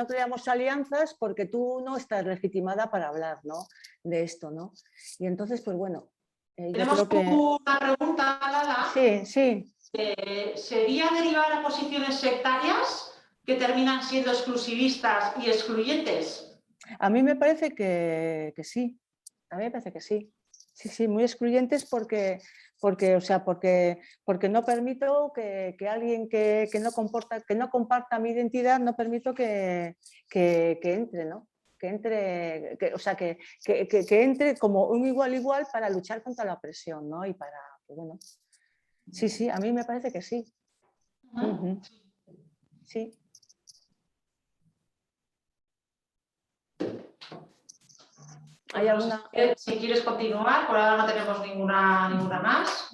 creamos alianzas porque tú no estás legitimada para hablar, ¿no?, de esto, ¿no? Y entonces, pues bueno, Tenemos una pregunta, Lala. Sí, sí. ¿Sería derivar a posiciones sectarias que terminan siendo exclusivistas y excluyentes? A mí me parece que sí. A mí me parece que sí. Sí, sí, muy excluyentes porque no permito que alguien que no comparta mi identidad, no permito que entre, ¿no? Que entre, que entre como un igual para luchar contra la opresión, ¿no? Y para, bueno, sí, sí, a mí me parece que sí. Sí. ¿Hay alguna? Si quieres continuar, por ahora no tenemos ninguna más.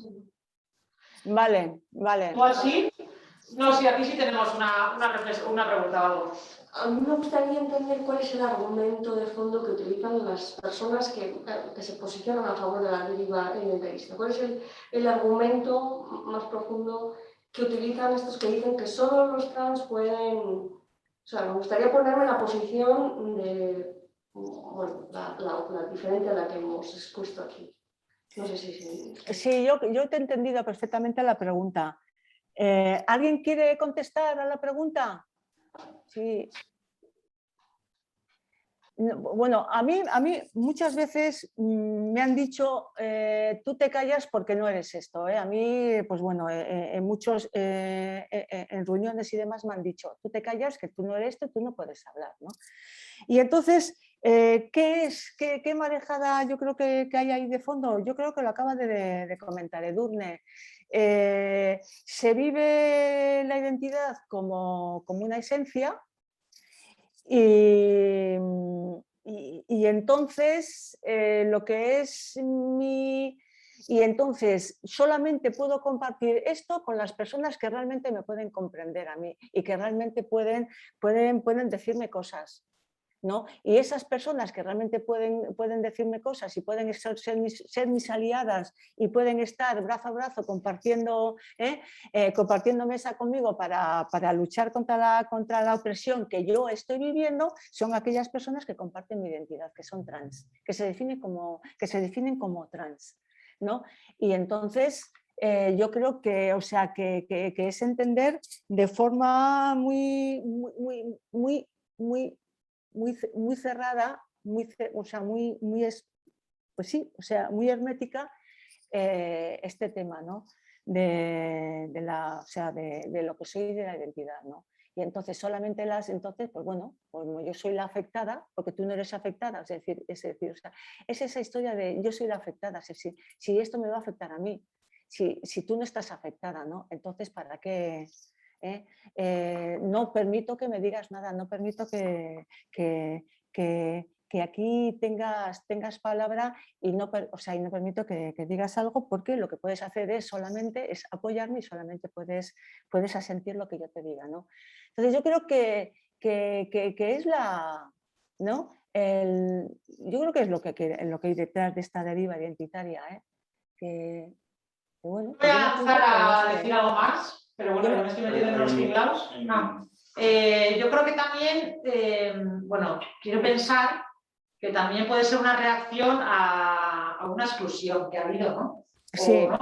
Vale, vale. ¿Igual sí? No, sí, aquí sí tenemos una pregunta o algo. A mí me gustaría entender cuál es el argumento de fondo que utilizan las personas que se posicionan a favor de la deriva identitarista. ¿Cuál es el argumento más profundo que utilizan estos que dicen que solo los trans pueden... O sea, me gustaría ponerme en la posición de... Bueno, la diferente a la que hemos expuesto aquí. No sé si... Sí, yo te he entendido perfectamente la pregunta. ¿Alguien quiere contestar a la pregunta? Sí. Bueno, a mí muchas veces me han dicho, tú te callas porque no eres esto. A mí, pues bueno, en reuniones y demás me han dicho, tú te callas que tú no eres esto, tú no puedes hablar, ¿no? Y entonces, ¿qué marejada yo creo que hay ahí de fondo? Yo creo que lo acaba de comentar Edurne. Se vive la identidad como una esencia y entonces lo que es mi... Y entonces solamente puedo compartir esto con las personas que realmente me pueden comprender a mí y que realmente pueden decirme cosas, ¿no? Y esas personas que realmente pueden decirme cosas y pueden ser mis aliadas y pueden estar brazo a brazo compartiendo mesa conmigo para luchar contra la opresión que yo estoy viviendo, son aquellas personas que comparten mi identidad, que son trans, que se definen como trans, ¿no? Y entonces yo creo que es entender de forma muy cerrada, muy hermética este tema, ¿no? de lo que soy y de la identidad, ¿no? Y entonces solamente pues bueno, como yo soy la afectada, porque tú no eres afectada, es decir, es esa historia de yo soy la afectada, es decir, si esto me va a afectar a mí, si tú no estás afectada, ¿no? Entonces, ¿para qué? No permito que me digas nada, no permito que aquí tengas palabra y no permito que digas algo, porque lo que puedes hacer es apoyarme y solamente puedes asentir lo que yo te diga, ¿no? Entonces yo creo que es la... ¿no? Yo creo que es lo que hay detrás de esta deriva identitaria, bueno, voy a lanzar a decir algo más, pero bueno, yo me estoy metiendo en los tinglados. Yo creo que también, bueno, quiero pensar que también puede ser una reacción a una exclusión que ha habido, ¿no? Sí. ¿no?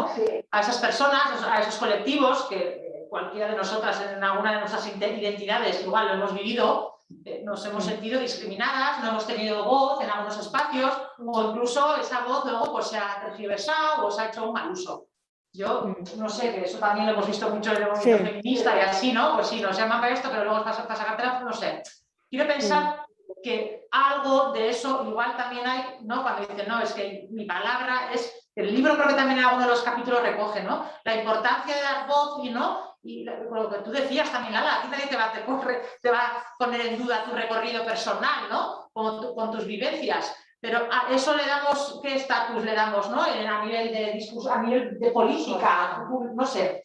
A esas personas, a esos colectivos que cualquiera de nosotras en alguna de nuestras identidades igual lo hemos vivido, nos hemos sentido discriminadas, no hemos tenido voz en algunos espacios, o incluso esa voz luego pues, se ha tergiversado o se ha hecho un mal uso. Yo no sé, que eso también lo hemos visto mucho en el movimiento feminista y así, ¿no? Pues sí, nos llaman para esto, pero luego estás a sacártela, no sé. Quiero pensar que algo de eso igual también hay, ¿no? Cuando dicen, no, es que mi palabra es... El libro creo que también en alguno de los capítulos recoge, ¿no? La importancia de dar voz y, ¿no? Y lo que tú decías también, Lala, aquí nadie te va a poner en duda tu recorrido personal, ¿no? Con tus vivencias. Pero a eso le damos, ¿qué estatus le damos, ¿no? A nivel de discurso, a nivel de política, no sé.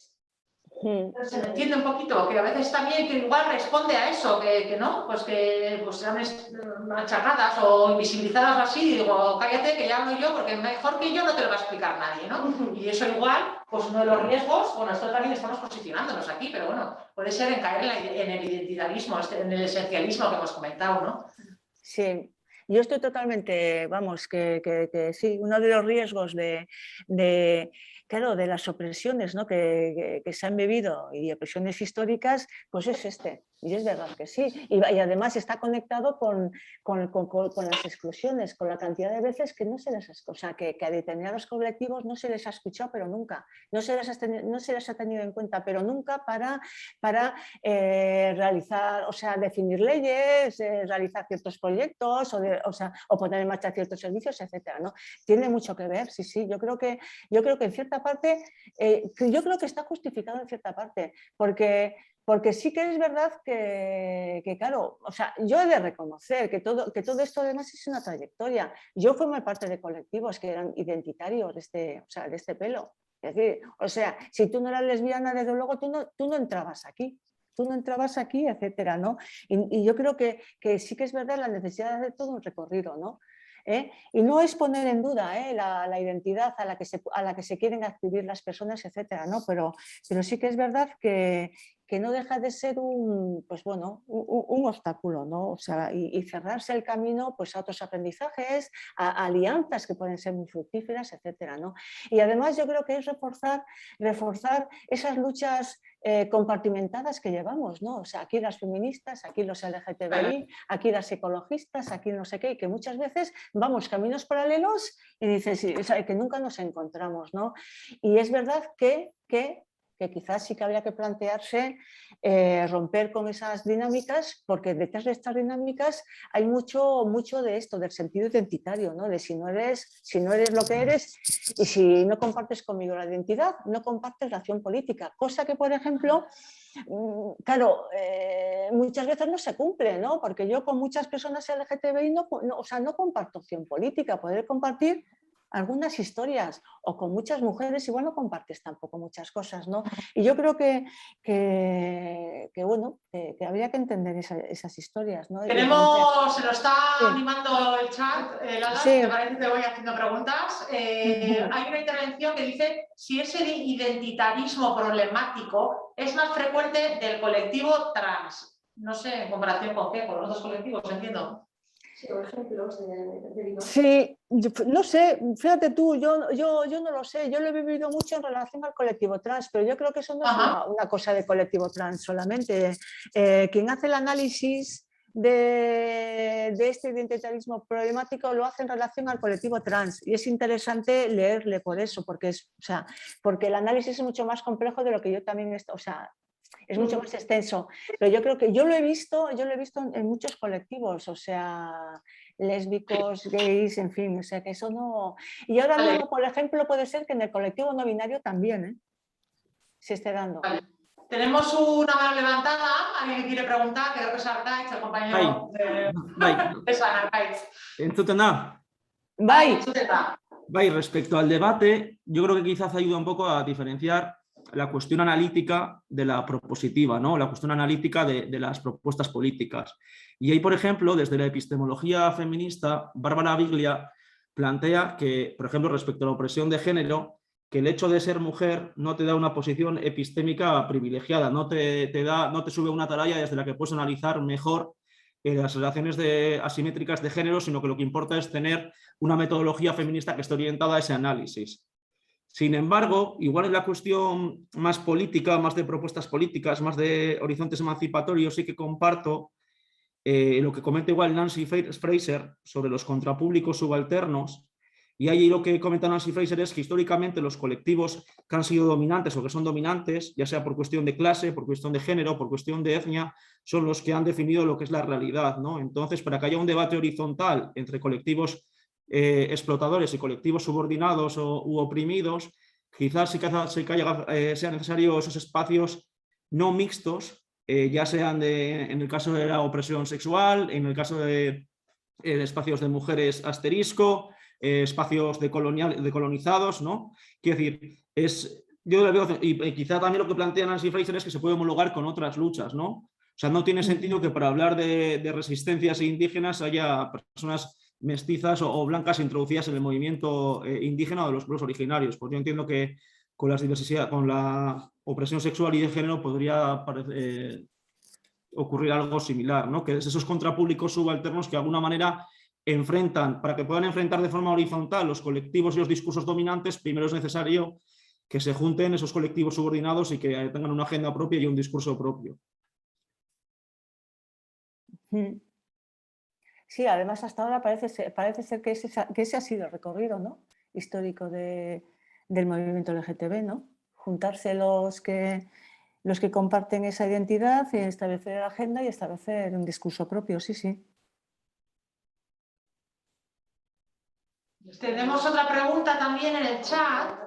Se me entiende un poquito, que a veces también que igual responde a eso, que no, pues que pues sean machacadas o invisibilizadas así, digo, cállate que ya hablo yo, porque mejor que yo no te lo va a explicar nadie, ¿no? Y eso igual, pues uno de los riesgos, bueno, esto también estamos posicionándonos aquí, pero bueno, puede ser en caer en el identitarismo, en el esencialismo que hemos comentado, ¿no? Sí. yo estoy totalmente, vamos, que sí, uno de los riesgos claro, de las opresiones, ¿no? que se han vivido y opresiones históricas, pues es este. Y es verdad que sí. Y además está conectado con las exclusiones, con la cantidad de veces que no se les o sea, que a determinados colectivos no se les ha escuchado, pero nunca. No se les ha tenido en cuenta, pero nunca para realizar, o sea, definir leyes, realizar ciertos proyectos o poner en marcha ciertos servicios, etcétera, ¿no? Tiene mucho que ver, sí, sí. Yo creo que en cierta parte, yo creo que está justificado en cierta parte, porque sí que es verdad que claro, o sea, yo he de reconocer que todo esto además es una trayectoria. Yo formé parte de colectivos que eran identitarios de este pelo. Es decir, o sea, si tú no eras lesbiana, desde luego tú no entrabas aquí. Tú no entrabas aquí, etcétera, ¿no? Y yo creo que sí que es verdad la necesidad de hacer todo un recorrido, ¿no? Y no es poner en duda la identidad a la que se quieren adscribir las personas, etcétera, ¿no? Pero sí que es verdad que no deja de ser un obstáculo, ¿no? O sea, y cerrarse el camino pues, a otros aprendizajes, a alianzas que pueden ser muy fructíferas, etcétera, ¿no? Y además yo creo que es reforzar esas luchas compartimentadas que llevamos, ¿no? O sea, aquí las feministas, aquí los LGTBI, aquí las ecologistas, aquí no sé qué, y que muchas veces vamos caminos paralelos y dices, o sea, que nunca nos encontramos, ¿no? Y es verdad que quizás sí que habría que plantearse romper con esas dinámicas, porque detrás de estas dinámicas hay mucho de esto, del sentido identitario, ¿no? De si no eres lo que eres y si no compartes conmigo la identidad, no compartes la acción política, cosa que, por ejemplo, claro, muchas veces no se cumple, ¿no? Porque yo con muchas personas LGTBI no comparto acción política, poder compartir algunas historias, o con muchas mujeres igual no compartes tampoco muchas cosas, ¿no? Y yo creo que habría que entender esas historias, ¿no? Se lo está animando el chat, Lala, sí. si te parece te voy haciendo preguntas. Hay una intervención que dice si ese identitarismo problemático es más frecuente del colectivo trans. No sé, en comparación con qué, con los otros colectivos, entiendo. Sí, por ejemplo, sí, no sé, fíjate tú, yo no lo sé, yo lo he vivido mucho en relación al colectivo trans, pero yo creo que eso no es una cosa de colectivo trans solamente. Quien hace el análisis de este identitarismo problemático lo hace en relación al colectivo trans y es interesante leerle por eso, porque el análisis es mucho más complejo de lo que yo también, es mucho más extenso, pero yo creo que yo lo he visto en muchos colectivos, o sea, lésbicos, gays, en fin, o sea, que eso no... Y ahora mismo, por ejemplo, puede ser que en el colectivo no binario también se esté dando. Vale. Tenemos una mano levantada, alguien que quiere preguntar, creo que es Arcaiz, el compañero de San Arcaiz. Entzutena. Bai. Bai, respecto al debate, yo creo que quizás ayuda un poco a diferenciar la cuestión analítica de la propositiva, ¿no? La cuestión analítica de las propuestas políticas. Y ahí, por ejemplo, desde la epistemología feminista, Bárbara Biglia plantea que, por ejemplo, respecto a la opresión de género, que el hecho de ser mujer no te da una posición epistémica privilegiada, no te sube a una atalaya desde la que puedes analizar mejor las relaciones asimétricas de género, sino que lo que importa es tener una metodología feminista que esté orientada a ese análisis. Sin embargo, igual en la cuestión más política, más de propuestas políticas, más de horizontes emancipatorios, sí que comparto lo que comenta igual Nancy Fraser sobre los contrapúblicos subalternos. Y ahí lo que comenta Nancy Fraser es que históricamente los colectivos que han sido dominantes o que son dominantes, ya sea por cuestión de clase, por cuestión de género, por cuestión de etnia, son los que han definido lo que es la realidad, ¿no? Entonces, para que haya un debate horizontal entre colectivos explotadores y colectivos subordinados u oprimidos, quizás sí que sea necesario esos espacios no mixtos, ya sean en el caso de la opresión sexual, en el caso de espacios de mujeres asterisco, espacios decolonizados, ¿no? Quiero decir, yo le veo, y quizá también lo que plantea Nancy Fraser es que se puede homologar con otras luchas, ¿no? O sea, no tiene sentido que para hablar de resistencias indígenas haya personas mestizas o blancas introducidas en el movimiento indígena o de los pueblos originarios. Pues yo entiendo que con la opresión sexual y de género podría ocurrir algo similar, ¿no? Que es esos contrapúblicos subalternos que de alguna manera para que puedan enfrentar de forma horizontal los colectivos y los discursos dominantes, primero es necesario que se junten esos colectivos subordinados y que tengan una agenda propia y un discurso propio. Sí, además hasta ahora parece ser que ese ha sido el recorrido, ¿no?, histórico del movimiento LGTB, ¿no? Juntarse los que comparten esa identidad y establecer la agenda y establecer un discurso propio, sí, sí. Tenemos otra pregunta también en el chat,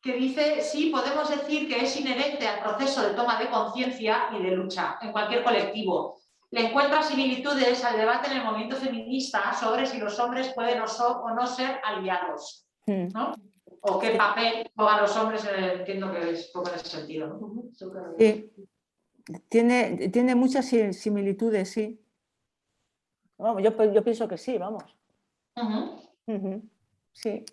que dice si podemos decir que es inherente al proceso de toma de conciencia y de lucha en cualquier colectivo. ¿Le encuentra similitudes al debate en el movimiento feminista sobre si los hombres pueden o no ser aliados, ¿no? ¿O qué papel juegan los hombres? Entiendo que es poco en ese sentido, ¿no? Sí. Tiene muchas similitudes, sí. Vamos, yo pienso que sí, vamos. Sí.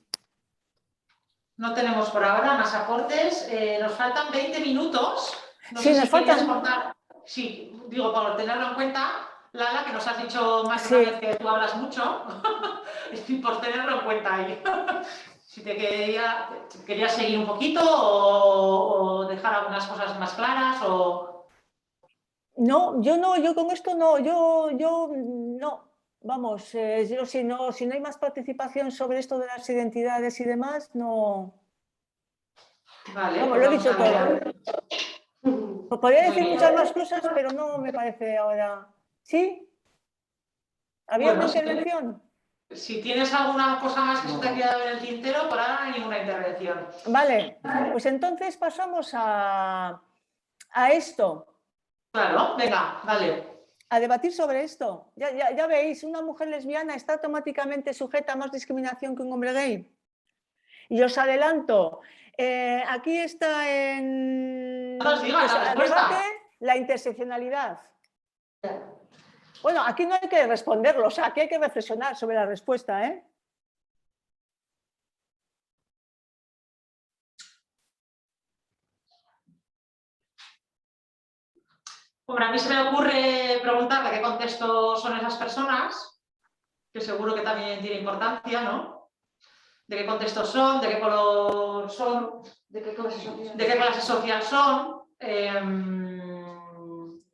No tenemos por ahora más aportes. Nos faltan 20 minutos. No sí, sé nos si querías faltan. contar. Sí, digo, por tenerlo en cuenta, Lala, que nos has dicho más de una vez que tú hablas mucho, por tenerlo en cuenta ahí. Si te querías seguir un poquito o dejar algunas cosas más claras o... No, yo con esto no, yo no. Vamos, yo si no hay más participación sobre esto de las identidades y demás, no. Vale, Vamos, pues lo he dicho todo. Podría decir muchas más cosas, pero no me parece ahora. ¿Sí? ¿Había una intervención? Si tienes alguna cosa más que se te ha quedado en el tintero, por ahora no hay ninguna intervención. Vale, pues entonces pasamos a esto. Claro, venga, dale. A debatir sobre esto. Ya veis, una mujer lesbiana está automáticamente sujeta a más discriminación que un hombre gay. Y os adelanto, aquí está en debate la interseccionalidad. Bueno, aquí no hay que responderlo, o sea, aquí hay que reflexionar sobre la respuesta, ¿eh? Bueno, a mí se me ocurre preguntarle qué contexto son esas personas, que seguro que también tiene importancia, ¿no? ¿De qué contexto son? ¿De qué color son? ¿De qué clase social? ¿De qué clase social son?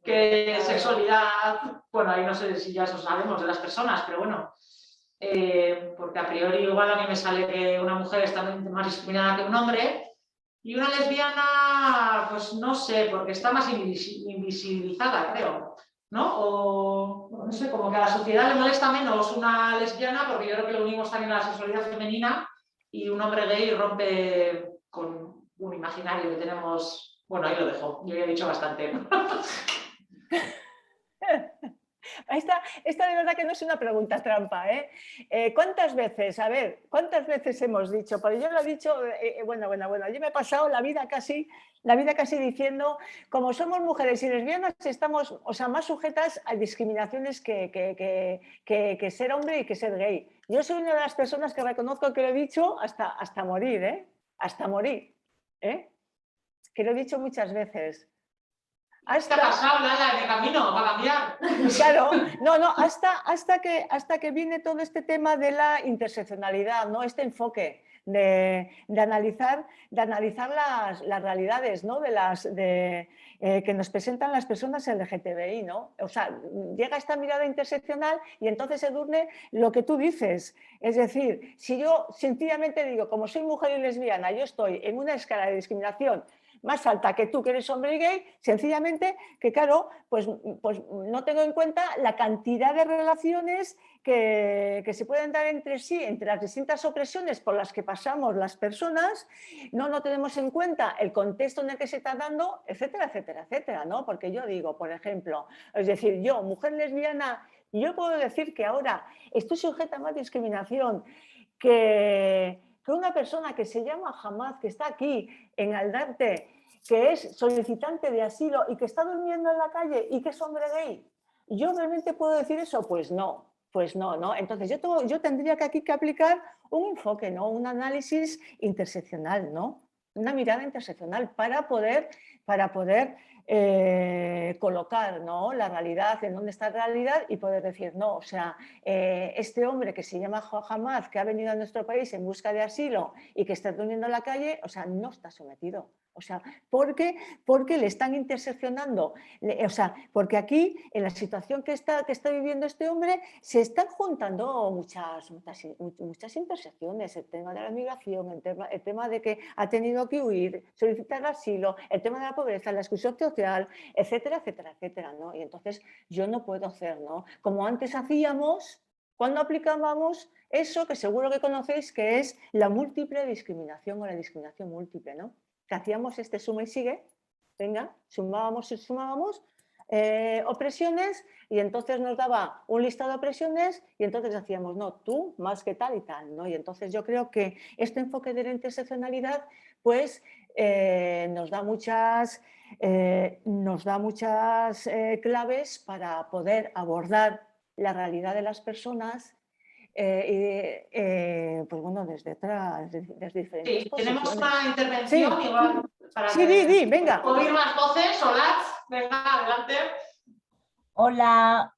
¿Qué sexualidad? Bueno, ahí no sé si ya eso sabemos de las personas, pero bueno. Porque a priori igual a mí me sale que una mujer está más discriminada que un hombre. Y una lesbiana, pues no sé, porque está más invisibilizada, creo, ¿no? O no sé, como que a la sociedad le molesta menos una lesbiana, porque yo creo que lo unimos también a la sexualidad femenina, y un hombre gay rompe con un imaginario que tenemos. Bueno, ahí lo dejo, yo ya he dicho bastante. Esta de verdad que no es una pregunta trampa, ¿eh? ¿Cuántas veces hemos dicho? Porque yo lo he dicho, bueno, yo me he pasado la vida casi diciendo, como somos mujeres y lesbianas, estamos, o sea, más sujetas a discriminaciones que ser hombre y que ser gay. Yo soy una de las personas que reconozco que lo he dicho hasta morir, ¿eh? Hasta morir, ¿eh? Que lo he dicho muchas veces. ¿Qué ha pasado, Lala, en el camino para cambiar? Claro, no, hasta que viene todo este tema de la interseccionalidad, ¿no? Este enfoque de analizar las realidades, ¿no? Que nos presentan las personas LGTBI, ¿no? O sea, llega esta mirada interseccional y entonces, Edurne, lo que tú dices, es decir, si yo sencillamente digo, como soy mujer y lesbiana, yo estoy en una escala de discriminación más alta que tú, que eres hombre y gay, sencillamente que, claro, pues no tengo en cuenta la cantidad de relaciones que se pueden dar entre sí, entre las distintas opresiones por las que pasamos las personas, no tenemos en cuenta el contexto en el que se está dando, etcétera, etcétera, etcétera, ¿no? Porque yo digo, por ejemplo, es decir, yo, mujer lesbiana, yo puedo decir que ahora estoy sujeta a más discriminación que una persona que se llama Hamad, que está aquí en Aldarte, que es solicitante de asilo y que está durmiendo en la calle y que es hombre gay, ¿yo realmente puedo decir eso? Pues no. Entonces yo tendría que aquí que aplicar un enfoque, ¿no? Un análisis interseccional, ¿no? una mirada interseccional para poder colocar, ¿no?, la realidad, en dónde está la realidad y poder decir, no, o sea, este hombre que se llama Hamad, que ha venido a nuestro país en busca de asilo y que está durmiendo en la calle, o sea, no está sometido. O sea, porque le están interseccionando, o sea, porque aquí, en la situación que está viviendo este hombre, se están juntando muchas intersecciones, el tema de la migración, el tema de que ha tenido que huir, solicitar asilo, el tema de la pobreza, la exclusión social, etcétera, etcétera, etcétera, ¿no? Y entonces yo no puedo hacer, ¿no?, como antes hacíamos cuando aplicábamos eso que seguro que conocéis, que es la múltiple discriminación o la discriminación múltiple, ¿no? Que hacíamos este suma y sigue, venga, sumábamos opresiones y entonces nos daba un listado de opresiones y entonces hacíamos, no, tú más que tal y tal, ¿no? Y entonces yo creo que este enfoque de la interseccionalidad pues nos da muchas claves para poder abordar la realidad de las personas pues bueno, desde diferentes Sí, posiciones. tenemos una intervención, Sí. igual, para Sí, venga. oír más voces. Hola, venga, adelante. Hola,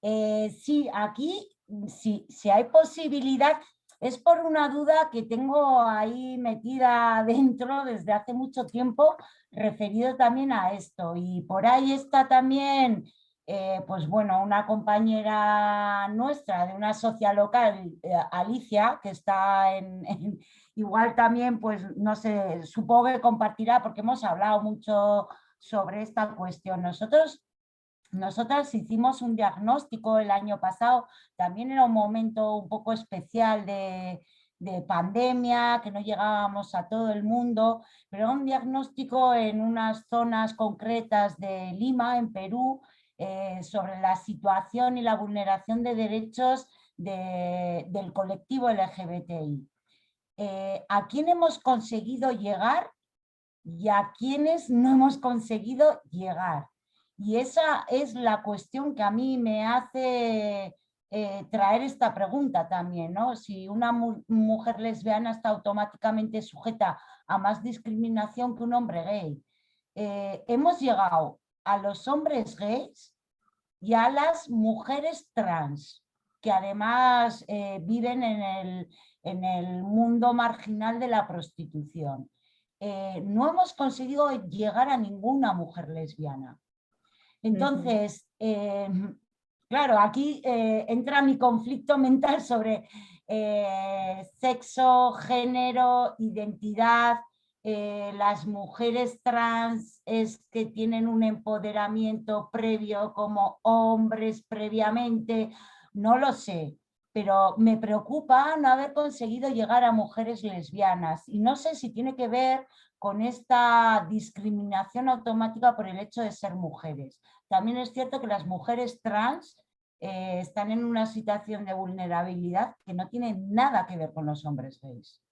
sí, aquí, si hay posibilidad, es por una duda que tengo ahí metida dentro desde hace mucho tiempo, referido también a esto. Y por ahí está también, pues bueno, una compañera nuestra de una socia local, Alicia, que está igual también, pues no sé, supongo que compartirá porque hemos hablado mucho sobre esta cuestión. Nosotras hicimos un diagnóstico el año pasado, también era un momento un poco especial de pandemia, que no llegábamos a todo el mundo, pero era un diagnóstico en unas zonas concretas de Lima, en Perú, sobre la situación y la vulneración de derechos del colectivo LGBTI. ¿A quién hemos conseguido llegar y a quiénes no hemos conseguido llegar? Y esa es la cuestión que a mí me hace traer esta pregunta también, ¿no? Si una mujer lesbiana está automáticamente sujeta a más discriminación que un hombre gay. Hemos llegado a los hombres gays y a las mujeres trans, que además viven en el mundo marginal de la prostitución. No hemos conseguido llegar a ninguna mujer lesbiana. Entonces, claro, aquí entra mi conflicto mental sobre sexo, género, identidad. Las mujeres trans es que tienen un empoderamiento previo como hombres previamente, no lo sé, pero me preocupa no haber conseguido llegar a mujeres lesbianas y no sé si tiene que ver con esta discriminación automática por el hecho de ser mujeres. También es cierto que las mujeres trans están en una situación de vulnerabilidad que no tiene nada que ver con los hombres gays.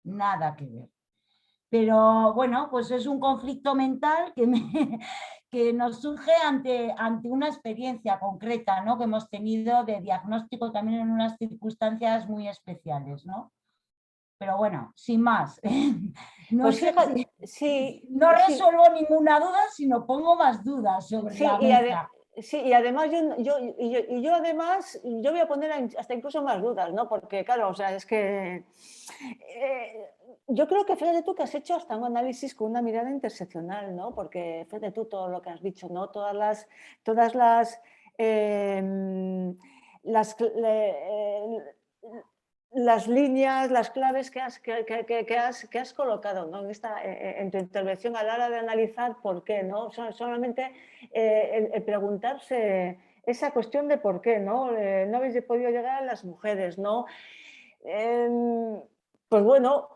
Nada que ver. Pero bueno, pues es un conflicto mental que nos surge ante una experiencia concreta, ¿no?, que hemos tenido de diagnóstico también en unas circunstancias muy especiales, ¿no? Pero bueno, sin más. No, pues sé fíjate, no resuelvo ninguna duda, sino pongo más dudas sobre la mesa. Sí, y además yo además yo voy a poner hasta incluso más dudas, ¿no? Porque claro, o sea, es que yo creo que fíjate tú que has hecho hasta un análisis con una mirada interseccional, ¿no? Porque fíjate tú todo lo que has dicho, ¿no? Todas las líneas, las claves que has colocado, ¿no?, en tu intervención a la hora de analizar por qué, ¿no? Solamente el preguntarse esa cuestión de por qué, ¿no? No habéis podido llegar a las mujeres, ¿no? Pues bueno,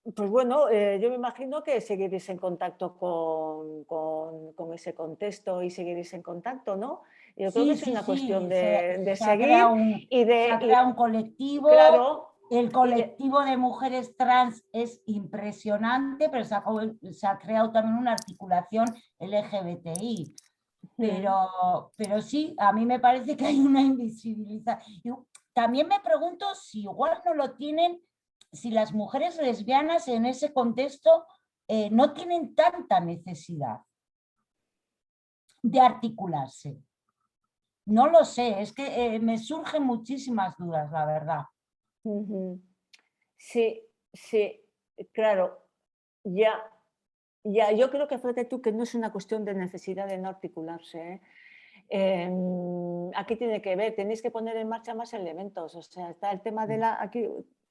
yo me imagino que seguiréis en contacto con ese contexto y seguiréis en contacto, ¿no? Yo creo que es una cuestión de seguir y de... Se ha creado un colectivo, claro, el colectivo de mujeres trans es impresionante, pero se ha creado también una articulación LGBTI. Pero sí, a mí me parece que hay una invisibilización. También me pregunto si igual no lo tienen, si las mujeres lesbianas en ese contexto no tienen tanta necesidad de articularse. No lo sé, es que me surgen muchísimas dudas, la verdad. Sí, sí, claro, ya, yo creo que fíjate tú que no es una cuestión de necesidad de no articularse, ¿eh? Aquí tiene que ver, tenéis que poner en marcha más elementos, o sea, está el tema de aquí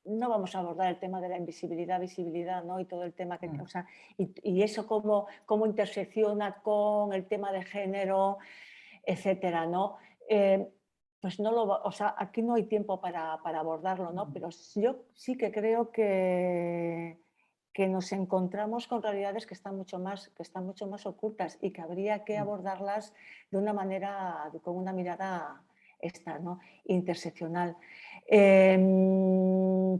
no vamos a abordar el tema de la invisibilidad, visibilidad, ¿no? Y todo el tema que, o sea, y eso cómo intersecciona con el tema de género, etcétera, ¿no? Pues no o sea, aquí no hay tiempo para abordarlo, ¿no? Pero yo sí que creo que nos encontramos con realidades que están mucho más ocultas y que habría que abordarlas de una manera, con una mirada ¿no? Interseccional.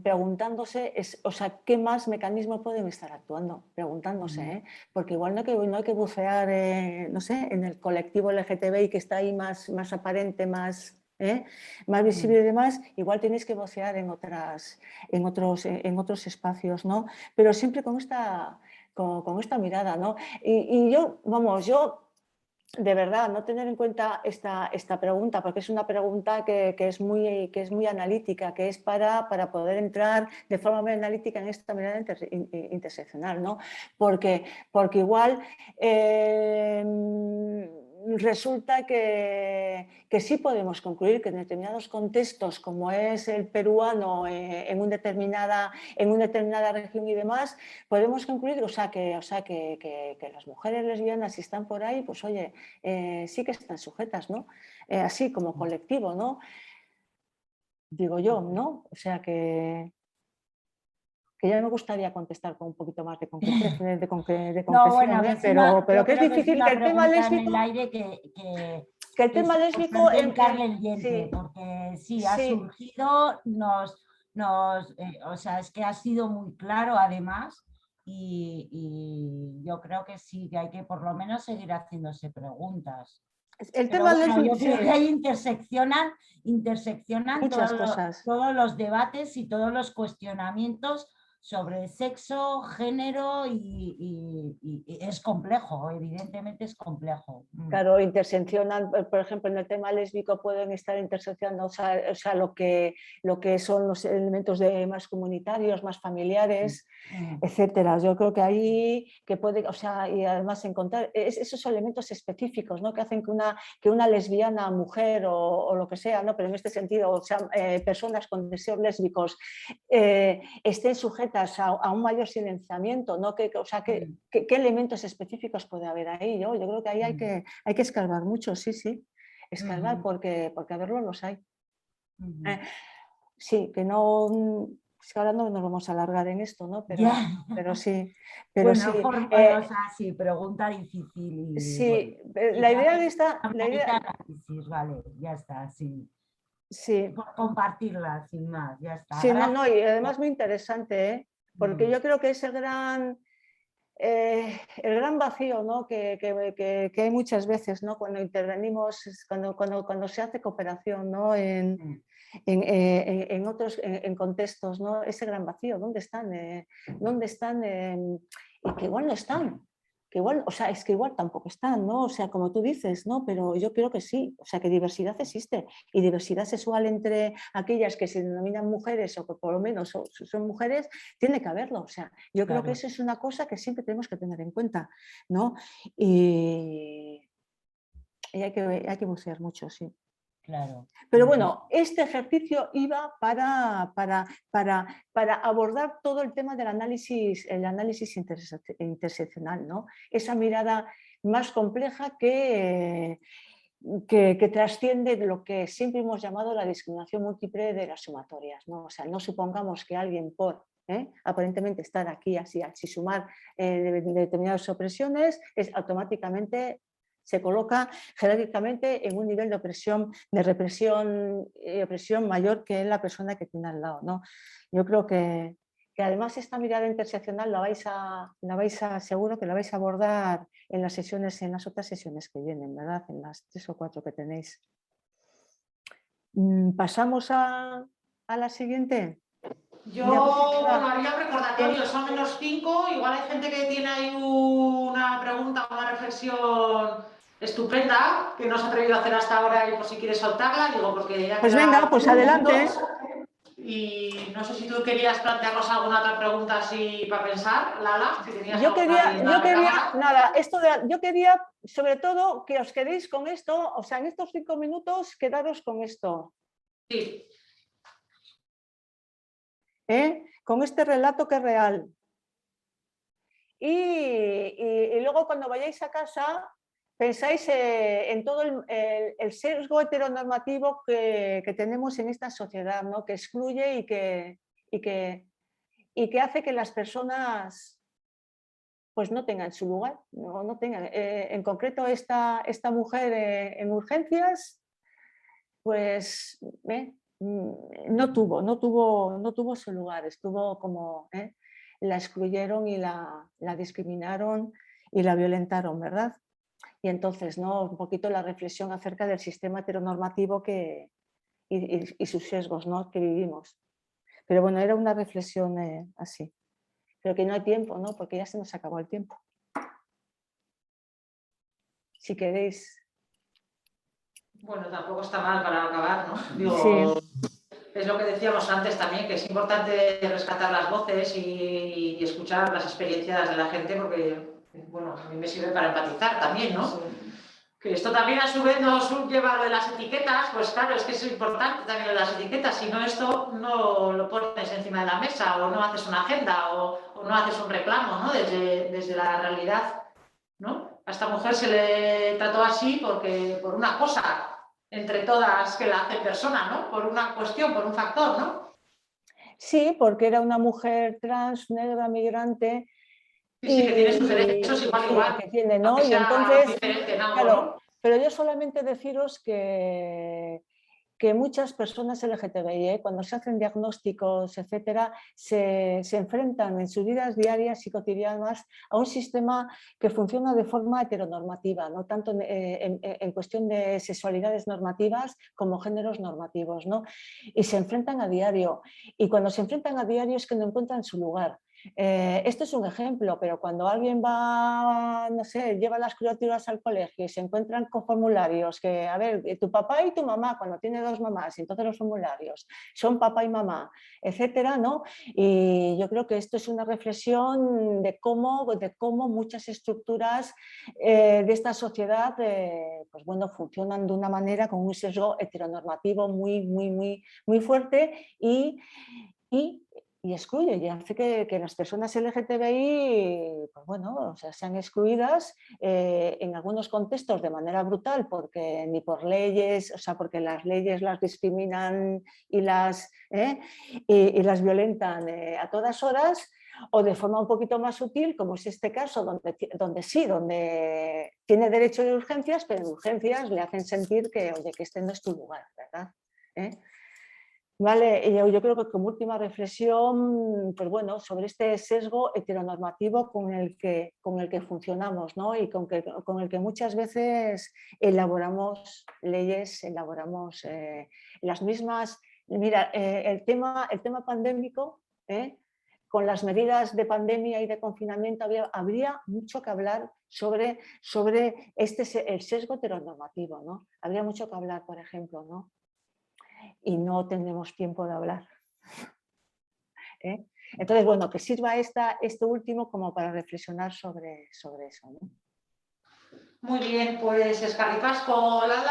Preguntándose, o sea, ¿qué más mecanismos pueden estar actuando? Preguntándose, porque igual no hay que bucear, no sé, en el colectivo LGTBI que está ahí más aparente, más visible y demás, igual tenéis que bucear en otros espacios, ¿no? Pero siempre con esta mirada, ¿no? Y yo, de verdad, no tener en cuenta esta pregunta, porque es una pregunta que es muy analítica, que es para poder entrar de forma muy analítica en esta mirada interseccional, ¿no? Porque igual resulta que sí podemos concluir que en determinados contextos, como es el peruano, en una determinada región y demás, podemos concluir, que las mujeres lesbianas, si están por ahí, pues oye, sí que están sujetas, ¿no? Así como colectivo, ¿no? Digo yo, ¿no? O sea que ya me gustaría contestar con un poquito más de concreción, No, bueno, pero que es difícil que el tema lésbico... Que el tema lésbico hincarle el diente, sí, porque sí, ha surgido, o sea, es que ha sido muy claro además y yo creo que sí, que hay que por lo menos seguir haciéndose preguntas. El tema lésbico, yo creo que ahí interseccionan muchas cosas. todos los debates y todos los cuestionamientos sobre sexo, género y es complejo, evidentemente es complejo. Claro, interseccionan, por ejemplo, en el tema lésbico pueden estar interseccionando, o sea lo que son los elementos más comunitarios, más familiares, etcétera. Yo creo que ahí puede, o sea, y además encontrar esos elementos específicos, ¿no? Que hacen que una lesbiana, mujer o lo que sea, ¿no? Pero en este sentido, o sea, personas con deseos lésbicos estén sujetas a un mayor silenciamiento, ¿no? O sea, ¿qué elementos específicos puede haber ahí? Yo creo que ahí hay que escarbar mucho, sí, escarbar, porque a verlo los hay. Sí, que no, es que ahora no nos vamos a alargar en esto, ¿no? Pero sí. Bueno, sí. O sea, sí, pregunta difícil. Sí, la idea de esta... análisis, vale, ya está, sí. Sí. Por compartirla, sin más, ya está. Sí, no, y además muy interesante, porque yo creo que es el gran vacío, ¿no? que hay muchas veces, ¿no? Cuando intervenimos, cuando se hace cooperación, ¿no? en otros contextos, ¿no? Ese gran vacío, ¿dónde están? Y que igual no están, que igual, o sea, es que igual tampoco están, ¿no? O sea, como tú dices, ¿no? Pero yo creo que sí, o sea, que diversidad existe, y diversidad sexual entre aquellas que se denominan mujeres o que por lo menos son mujeres, tiene que haberlo, o sea, yo creo que eso es una cosa que siempre tenemos que tener en cuenta, ¿no? Y hay que bucear mucho, sí. Claro. Pero bueno, este ejercicio iba para abordar todo el tema del análisis interseccional, ¿no? Esa mirada más compleja que trasciende de lo que siempre hemos llamado la discriminación múltiple de las sumatorias, ¿no? O sea, no supongamos que alguien por aparentemente estar aquí así sumar determinadas opresiones, automáticamente se coloca jerárquicamente en un nivel de represión y opresión mayor que la persona que tiene al lado, ¿no? Yo creo que además esta mirada interseccional seguro que la vais a abordar en las otras sesiones que vienen, ¿verdad? En las 3 o 4 que tenéis. ¿Pasamos a la siguiente? Yo bueno, haría un recordatorio, son -5, igual hay gente que tiene ahí una pregunta, una reflexión estupenda que no se ha atrevido a hacer hasta ahora y por si quieres soltarla, digo, porque ya Pues queda venga, pues 5 adelante. minutos. Y no sé si tú querías plantearnos alguna otra pregunta así para pensar, Lala, si tenías Yo alguna quería, nada, yo quería sobre todo que os quedéis con esto, o sea, en estos 5 minutos quedaros con esto. Sí. Con este relato que es real. Y luego cuando vayáis a casa pensáis en todo el sesgo heteronormativo que tenemos en esta sociedad, ¿no? Que excluye y que hace que las personas pues no tengan su lugar, no tengan. En concreto esta mujer en urgencias, pues no tuvo su lugar, estuvo como, la excluyeron y la discriminaron y la violentaron, ¿verdad? Y entonces, ¿no? Un poquito la reflexión acerca del sistema heteronormativo y sus sesgos, ¿no? Que vivimos. Pero bueno, era una reflexión así. Pero que no hay tiempo, ¿no? Porque ya se nos acabó el tiempo. Si queréis. Bueno, tampoco está mal para acabar, ¿no? Digo, Sí. es lo que decíamos antes también, que es importante rescatar las voces y escuchar las experiencias de la gente porque, bueno, a mí me sirve para empatizar también, ¿no? Sí. Que esto también a su vez nos lleva lo de las etiquetas, pues claro, es que es importante también lo de las etiquetas, si no esto no lo pones encima de la mesa o no haces una agenda o no haces un reclamo, ¿no? Desde la realidad, ¿no? A esta mujer se le trató así por una cosa entre todas que la hace persona, ¿no? Por una cuestión, por un factor, ¿no? Sí, porque era una mujer trans, negra, migrante. Sí, que tiene sus derechos igual. Que tiene, ¿no? Y entonces, claro, pero yo solamente deciros que muchas personas LGTBI, cuando se hacen diagnósticos, etcétera, se enfrentan en sus vidas diarias y cotidianas a un sistema que funciona de forma heteronormativa, no tanto en cuestión de sexualidades normativas como géneros normativos, ¿no? Y se enfrentan a diario. Y cuando se enfrentan a diario es que no encuentran su lugar. Esto es un ejemplo, pero cuando alguien va, no sé, lleva las criaturas al colegio y se encuentran con formularios que, a ver, tu papá y tu mamá, cuando tiene 2 mamás, y entonces los formularios son papá y mamá, etcétera, ¿no? Y yo creo que esto es una reflexión de cómo muchas estructuras de esta sociedad, pues bueno, funcionan de una manera con un sesgo heteronormativo muy fuerte y excluye y hace que las personas LGTBI, pues bueno, o sea, sean excluidas en algunos contextos de manera brutal, porque ni por leyes, o sea, porque las leyes las discriminan y las violentan a todas horas, o de forma un poquito más sutil, como es este caso, donde tiene derecho de urgencias, pero en urgencias le hacen sentir que, oye, que este no es tu lugar, ¿verdad? Vale, yo creo que como última reflexión, pues bueno, sobre este sesgo heteronormativo con el que funcionamos, ¿no? Y con el que muchas veces elaboramos leyes, elaboramos las mismas. Mira, el tema pandémico, con las medidas de pandemia y de confinamiento, habría mucho que hablar sobre el sesgo heteronormativo, ¿no? Habría mucho que hablar, por ejemplo, ¿no? Y no tenemos tiempo de hablar. Entonces, bueno, que sirva este último como para reflexionar sobre eso, ¿no? Muy bien, pues eskerrik asko, Lala.